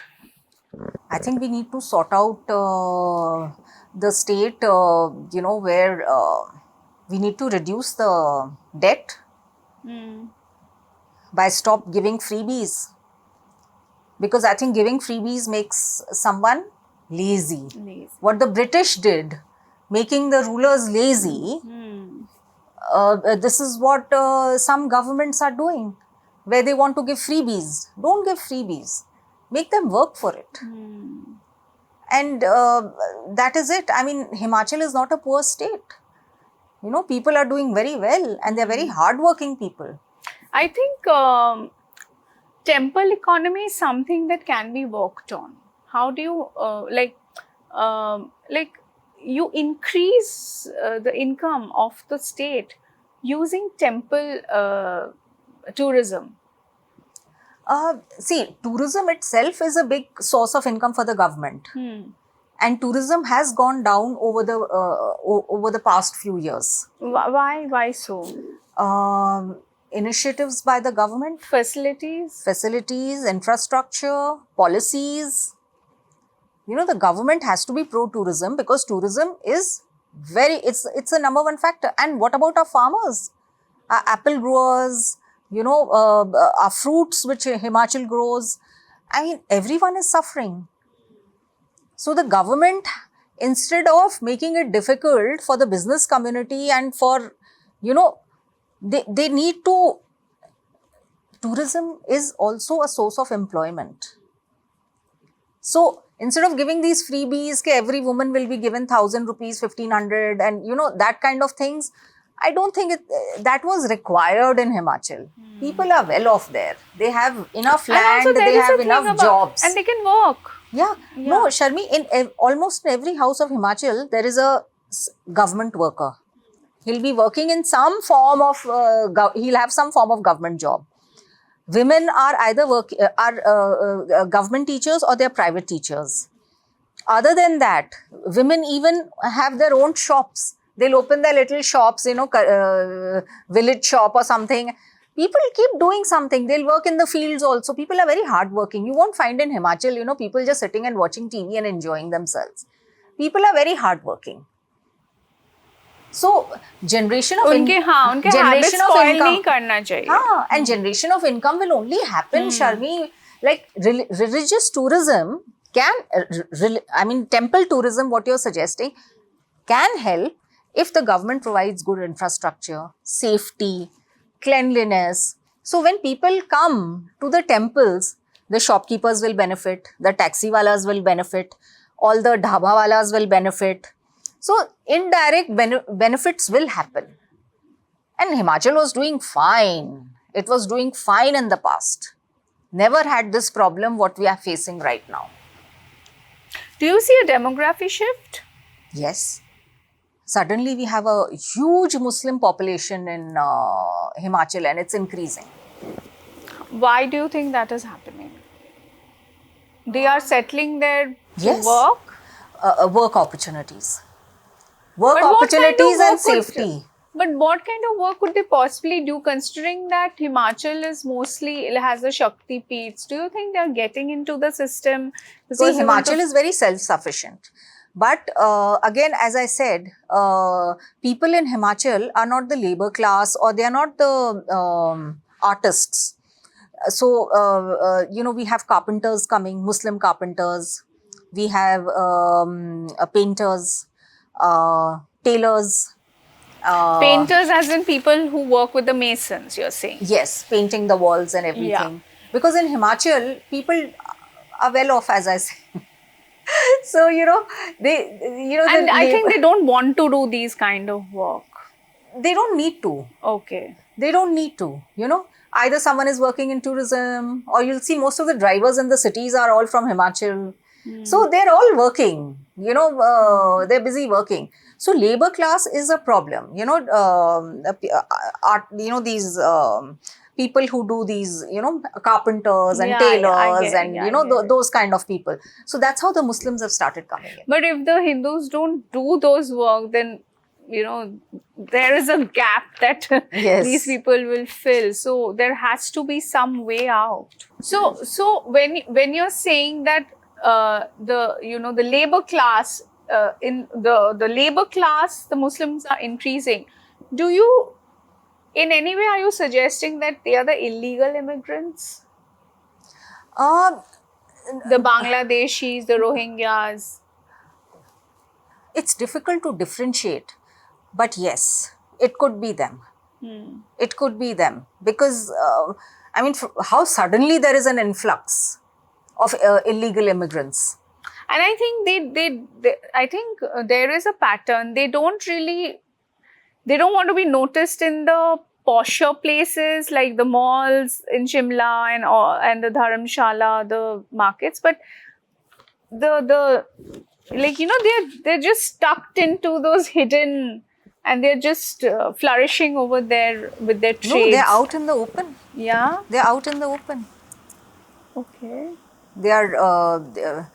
I think we need to sort out the state, where we need to reduce the debt by stop giving freebies. Because I think giving freebies makes someone lazy. What the British did, making the rulers lazy, this is what some governments are doing, where they want to give freebies. Don't give freebies. Make them work for it. And that is it. I mean, Himachal is not a poor state. People are doing very well and they're very hardworking people. I think temple economy is something that can be worked on. How do you you increase the income of the state using temple tourism? See, tourism itself is a big source of income for the government. And tourism has gone down over the past few years. Why so? Initiatives by the government, facilities, infrastructure, policies. The government has to be pro-tourism because tourism is it's a number one factor. And what about our farmers, our apple growers, our fruits which Himachal grows? I mean, everyone is suffering. So the government, instead of making it difficult for the business community and for, they need to, tourism is also a source of employment. So instead of giving these freebies, every woman will be given 1,000 rupees, 1,500 and that kind of things, I don't think that was required in Himachal. People are well off there. They have enough land, they have enough jobs. And they can work. Yeah. No, Sharmi, in almost every house of Himachal, there is a government worker. He'll be working in some form of, he'll have some form of government job. Women are either government teachers or they're private teachers. Other than that, women even have their own shops. They'll open their little shops, village shop or something. People keep doing something. They'll work in the fields also. People are very hardworking. You won't find in Himachal, people just sitting and watching TV and enjoying themselves. People are very hardworking. So, generation of income. Generation of income. Karna chahiye. And generation of income will only happen, Sharmi. Like religious tourism temple tourism, what you're suggesting, can help if the government provides good infrastructure, safety, cleanliness. So when people come to the temples, the shopkeepers will benefit, the taxi walas will benefit, all the dhaba walas will benefit. So indirect benefits will happen. And Himachal was doing fine. It was doing fine in the past. Never had this problem what we are facing right now. Do you see a demography shift? Yes. Suddenly we have a huge Muslim population in Himachal, and it's increasing. Why do you think that is happening? They are settling there to Yes, work? work opportunities. Work But what kind of opportunities and work would, safety. but what kind of work could they possibly do, considering that Himachal is mostly, it has the Shakti peats? Do you think they are getting into the system See, because they want to? Himachal is very self-sufficient. But again, as I said, people in Himachal are not the labor class, or they are not the artists. So, we have carpenters coming, Muslim carpenters. We have painters, tailors. Painters, as in people who work with the masons, you're saying? Yes, painting the walls and Yeah. everything. Because in Himachal, people are well off, as I said. So, they, And I think they don't want to do these kind of work. they don't need to. Okay. They don't need to, Either someone is working in tourism, or you'll see most of the drivers in the cities are all from Himachal. So they're all working, they're busy working. So labor class is a problem, these people who do these, carpenters and Yeah, tailors I get it, and, yeah, I get it. those kind of people. So that's how the Muslims have started coming in. But if the Hindus don't do those work, then there is a gap that Yes. these people will fill. So there has to be some way out. So when you're saying that the labor class in the labor class, the Muslims are increasing. Do you, in any way, are you suggesting that they are the illegal immigrants? Uh, The Bangladeshis, the Rohingyas? it's difficult to differentiate, but yes, it could be them. It could be them because, how suddenly there is an influx of illegal immigrants. And I think there is a pattern. They don't want to be noticed in the posher places like the malls in Shimla and the Dharamshala, the markets, but they're just tucked into those hidden, and they're just flourishing over there with their trades. No, they're out in the open. Yeah. They're out in the open. Okay. They are,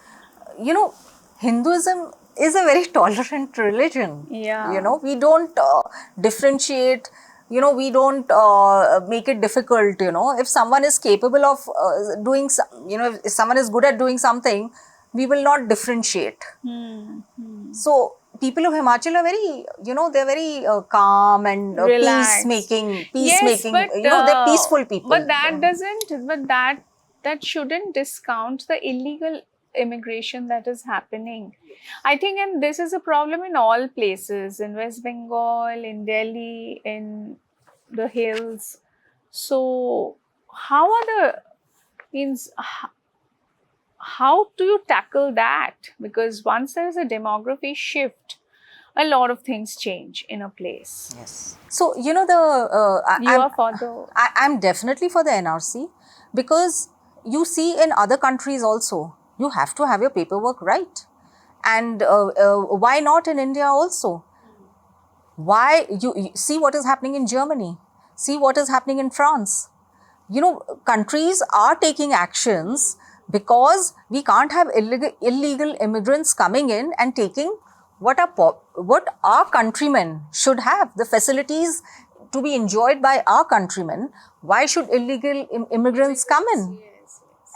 Hinduism is a very tolerant religion. Yeah. We don't differentiate. We don't make it difficult. If someone is capable of doing, if someone is good at doing something, we will not differentiate. So people of Himachal are very, they're very calm and Relaxed. peacemaking. Yes, but they're peaceful people. But that shouldn't discount the illegal immigration that is happening. I think, and this is a problem in all places, in West Bengal, in Delhi, in the hills. So, how do you tackle that? Because once there is a demography shift, a lot of things change in a place. Yes. So, I'm definitely for the NRC, because you see in other countries also, you have to have your paperwork right. And why not in India also? Why you see what is happening in Germany? See what is happening in France? Countries are taking actions because we can't have illegal immigrants coming in and taking what our countrymen should have, the facilities to be enjoyed by our countrymen. Why should illegal immigrants come in?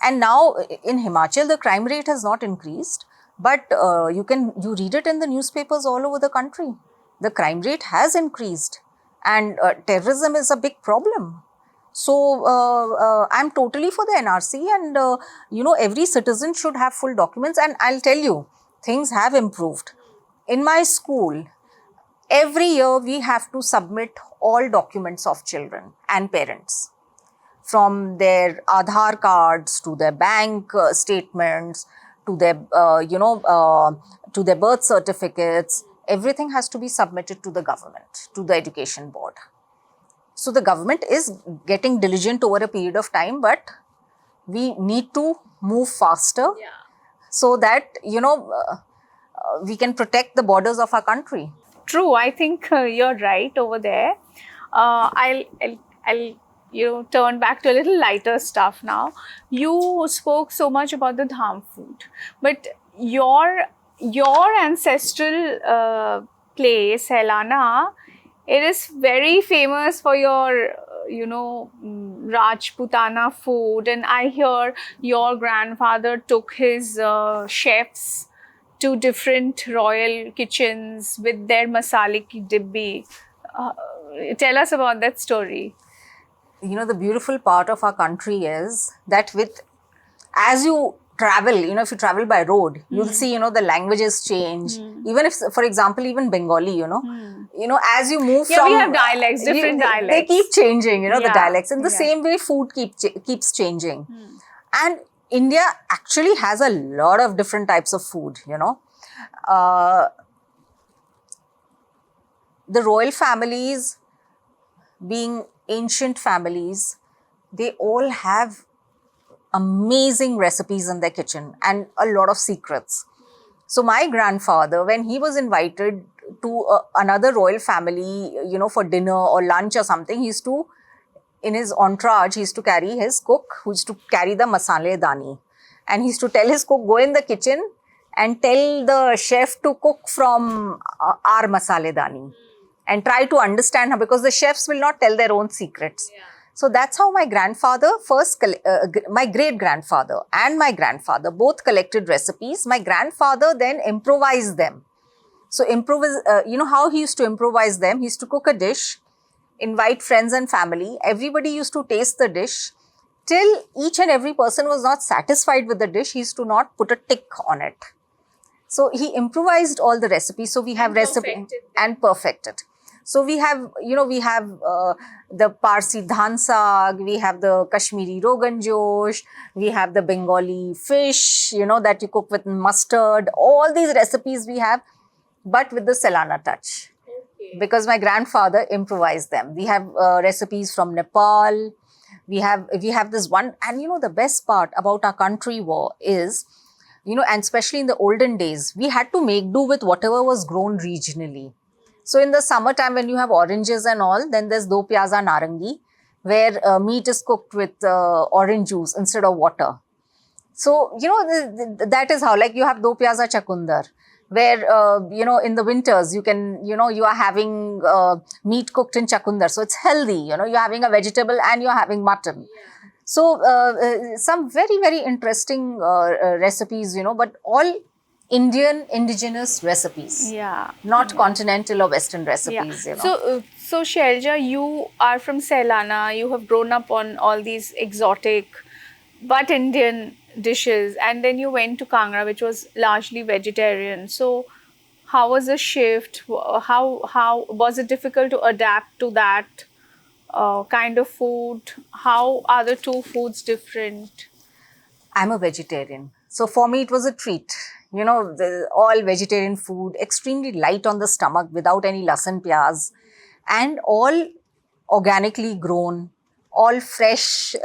And now in Himachal, the crime rate has not increased, but you read it in the newspapers all over the country. The crime rate has increased, and terrorism is a big problem. So I'm totally for the NRC, and every citizen should have full documents. And I'll tell you, things have improved. In my school, every year we have to submit all documents of children and parents, from their Aadhaar cards to their bank statements to their to their birth certificates. Everything has to be submitted to the government, to the education board. So the government is getting diligent over a period of time, but we need to move faster so that we can protect the borders of our country. true. I think you're right over there. I'll turn back to a little lighter stuff now. You spoke so much about the dham food, but your ancestral place, Helana, it is very famous for your Rajputana food, and I hear your grandfather took his chefs to different royal kitchens with their masale ki dibbi. Uh, Tell us about that story. The beautiful part of our country is that as you travel, if you travel by road, you'll see, the languages change. Even if, for example, even Bengali, as you move Yeah, from... we have dialects, different dialects. They keep changing, the Yeah, dialects. In the yeah. same way, food keeps changing. And India actually has a lot of different types of food, The royal families, being ancient families, they all have amazing recipes in their kitchen and a lot of secrets. So my grandfather, when he was invited to another royal family, for dinner or lunch or something, he used to, in his entourage, he used to carry his cook, who used to carry the masale dani. And he used to tell his cook, go in the kitchen and tell the chef to cook from our masale dani. And try to understand her, because the chefs will not tell their own secrets. Yeah. So that's how my grandfather my great grandfather and my grandfather both collected recipes. My grandfather then improvised them. So how he used to improvise them? He used to cook a dish, invite friends and family. Everybody used to taste the dish. Till each and every person was not satisfied with the dish, he used to not put a tick on it. So he improvised all the recipes. So we have recipe and perfected. So we have, the Parsi dhan saag, we have the Kashmiri rogan josh, we have the Bengali fish, that you cook with mustard. All these recipes we have, but with the Selana touch. Okay. Because my grandfather improvised them. We have recipes from Nepal. We have this one, and the best part about our country is, and especially in the olden days, we had to make do with whatever was grown regionally. So in the summertime, when you have oranges and all, then there's do pyaza narangi, where meat is cooked with orange juice instead of water. So, that is how, like you have do pyaza chakundar, where, in the winters, you are having meat cooked in chakundar. So it's healthy, you're having a vegetable and you're having mutton. Yeah. So some very, very interesting recipes, but all Indian indigenous recipes. Yeah. Not continental or Western recipes, Yeah. So Shailja, you are from Selana. You have grown up on all these exotic but Indian dishes, and then you went to Kangra, which was largely vegetarian. So how was the shift? How was it difficult to adapt to that kind of food? How are the two foods different? I'm a vegetarian. So for me, it was a treat. All vegetarian food, extremely light on the stomach without any lasan pyaz, and all organically grown, all fresh,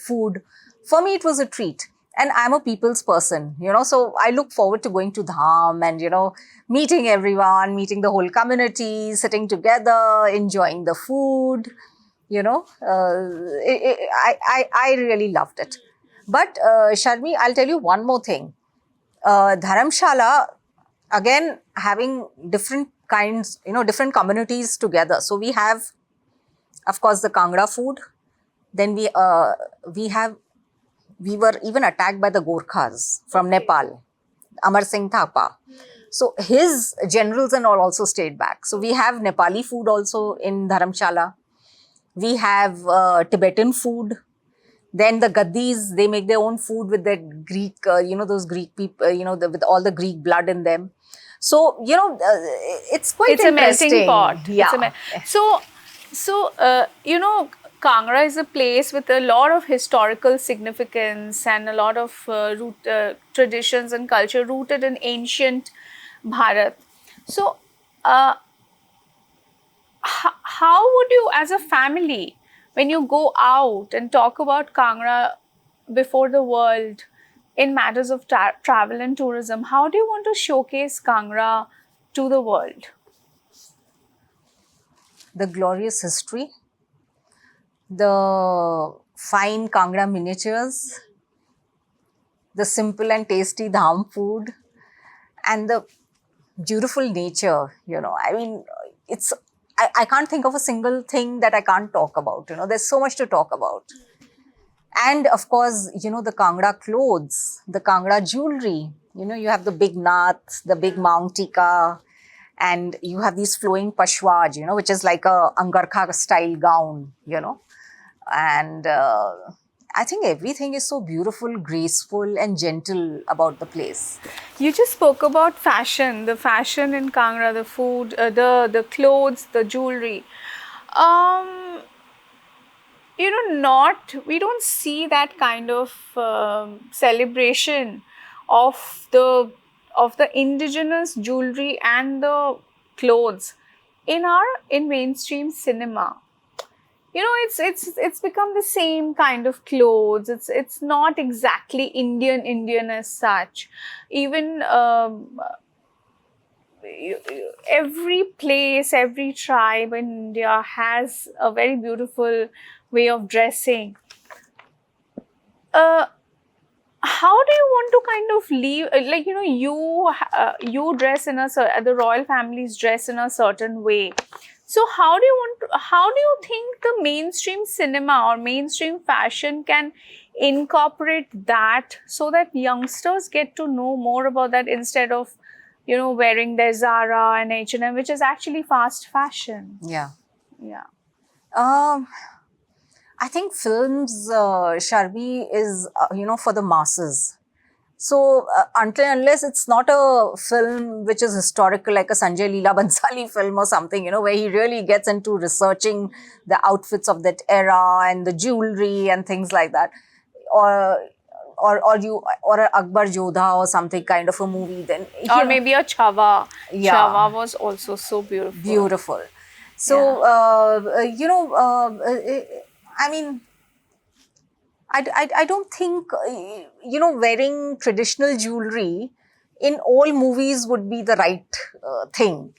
food. For me, it was a treat. And I'm a people's person, so I look forward to going to Dham and, meeting everyone, meeting the whole community, sitting together, enjoying the food. I really loved it. But Sharmi, I'll tell you one more thing. Dharamshala, again, having different kinds, different communities together. So we have, of course, the Kangra food. Then we were even attacked by the Gorkhas from Nepal, Amar Singh Thapa. So his generals and all also stayed back. So we have Nepali food also in Dharamshala. We have Tibetan food. Then the Gaddis, they make their own food with their Greek, those Greek people, with all the Greek blood in them. So, it's quite interesting. It's a melting pot. Yeah. Kangra is a place with a lot of historical significance and a lot of traditions and culture rooted in ancient Bharat. So, how would you, as a family, when you go out and talk about Kangra before the world in matters of travel and tourism, how do you want to showcase Kangra to the world? The glorious history, the fine Kangra miniatures, the simple and tasty dham food, and the beautiful nature. I mean, I can't think of a single thing that I can't talk about. There's so much to talk about. And of course, the Kangra clothes, the Kangra jewelry. You have the big nath, the big Maung Tika, and you have these flowing pashwaj, which is like a Angarkha style gown, And I think everything is so beautiful, graceful, and gentle about the place. You just spoke about fashion, the fashion in Kangra, the food, the clothes, the jewelry. We don't see that kind of celebration of the indigenous jewelry and the clothes in mainstream cinema. It's become the same kind of clothes. It's not exactly Indian as such. Even every place, every tribe in India has a very beautiful way of dressing. How do you want to kind of leave, you dress in the royal families dress in a certain way. So how do you think the mainstream cinema or mainstream fashion can incorporate that so that youngsters get to know more about that instead of wearing their Zara and H&M, which is actually fast fashion? Yeah. Yeah. I think films, Sharbi, is, for the masses. So until unless it's not a film which is historical, like a Sanjay Leela Bhansali film or something, where he really gets into researching the outfits of that era and the jewelry and things like that, or a Akbar Jodha or something kind of a movie, then Or maybe a Chhawa. Yeah. Chhawa was also so beautiful. Beautiful. So I mean, I don't think, wearing traditional jewelry in all movies would be the right thing,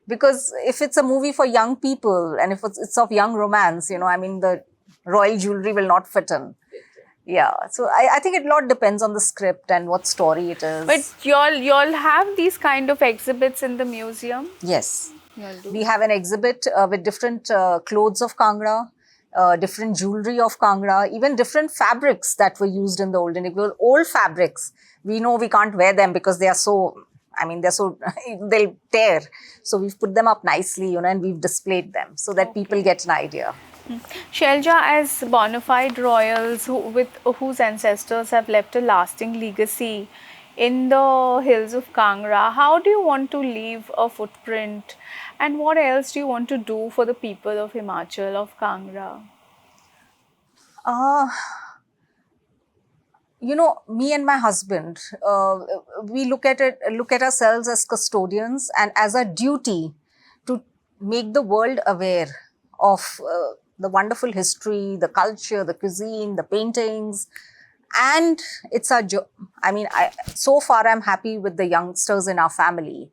because if it's a movie for young people and if it's of young romance, I mean, the royal jewelry will not fit in. Yeah, so I think it a lot depends on the script and what story it is. But y'all have these kind of exhibits in the museum? Yes. Y'all do? We have an exhibit with different clothes of Kangra, different jewelry of Kangra, even different fabrics that were used in the olden days. Old fabrics, we know we can't wear them because they are so, they'll tear. So we've put them up nicely, and we've displayed them so that people get an idea. Shailja, as bona fide royals whose ancestors have left a lasting legacy in the hills of Kangra, how do you want to leave a footprint, and what else do you want to do for the people of Himachal, of Kangra? Me and my husband, we look at ourselves as custodians and as a duty to make the world aware of the wonderful history, the culture, the cuisine, the paintings. And it's our job. So far I'm happy with the youngsters in our family.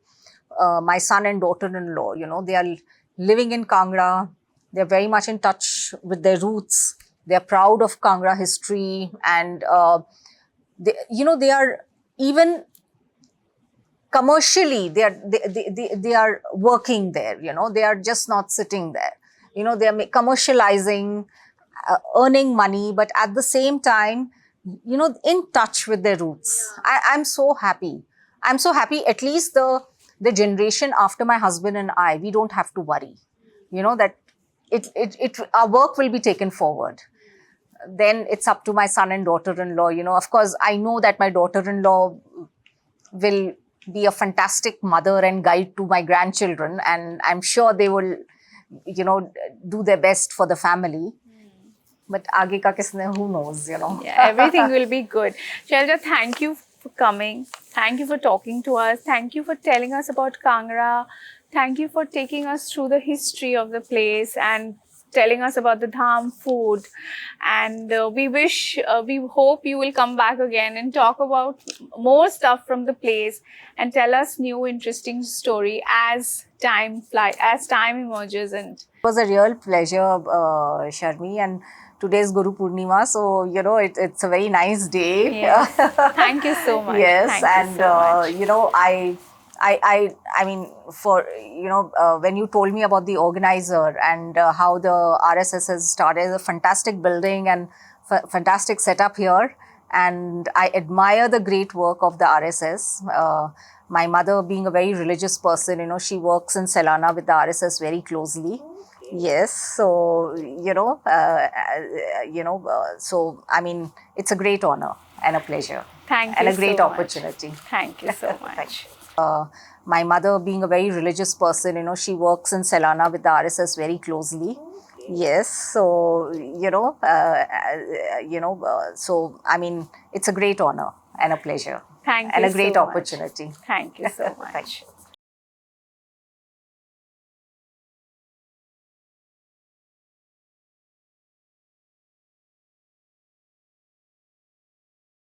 My son and daughter-in-law, they are living in Kangra. They're very much in touch with their roots. They're proud of Kangra history, and they are even commercially they are working there. They are just not sitting there. They are commercializing, earning money, but at the same time, in touch with their roots. I'm so happy. I'm so happy. At least the generation after my husband and I, we don't have to worry. That our work will be taken forward. Then it's up to my son and daughter-in-law. Of course, I know that my daughter-in-law will be a fantastic mother and guide to my grandchildren, and I'm sure they will, do their best for the family. But aage ka kisne, who knows, Yeah, everything will be good. Shailja, thank you for coming. Thank you for talking to us. Thank you for telling us about Kangra. Thank you for taking us through the history of the place and telling us about the Dham food. And we hope you will come back again and talk about more stuff from the place and tell us new interesting story as time emerges. And It was a real pleasure, Sharmi, and today's Guru Purnima, so it's a very nice day. yes, thank you so much. Yes, Thank and you so much. I mean, for when you told me about the organizer and how the RSS has started a fantastic building and fantastic setup here, and I admire the great work of the RSS. My mother, being a very religious person, she works in Selana with the RSS very closely. Yes, so so I mean, it's a great honor and a pleasure. Thank and you a great so much. opportunity. Thank you so much. My mother, being a very religious person, she works in Selana with the RSS very closely. Yes, so so I mean, it's a great honor and a pleasure. Thank and you a great so much. opportunity. Thank you so Thank much. you.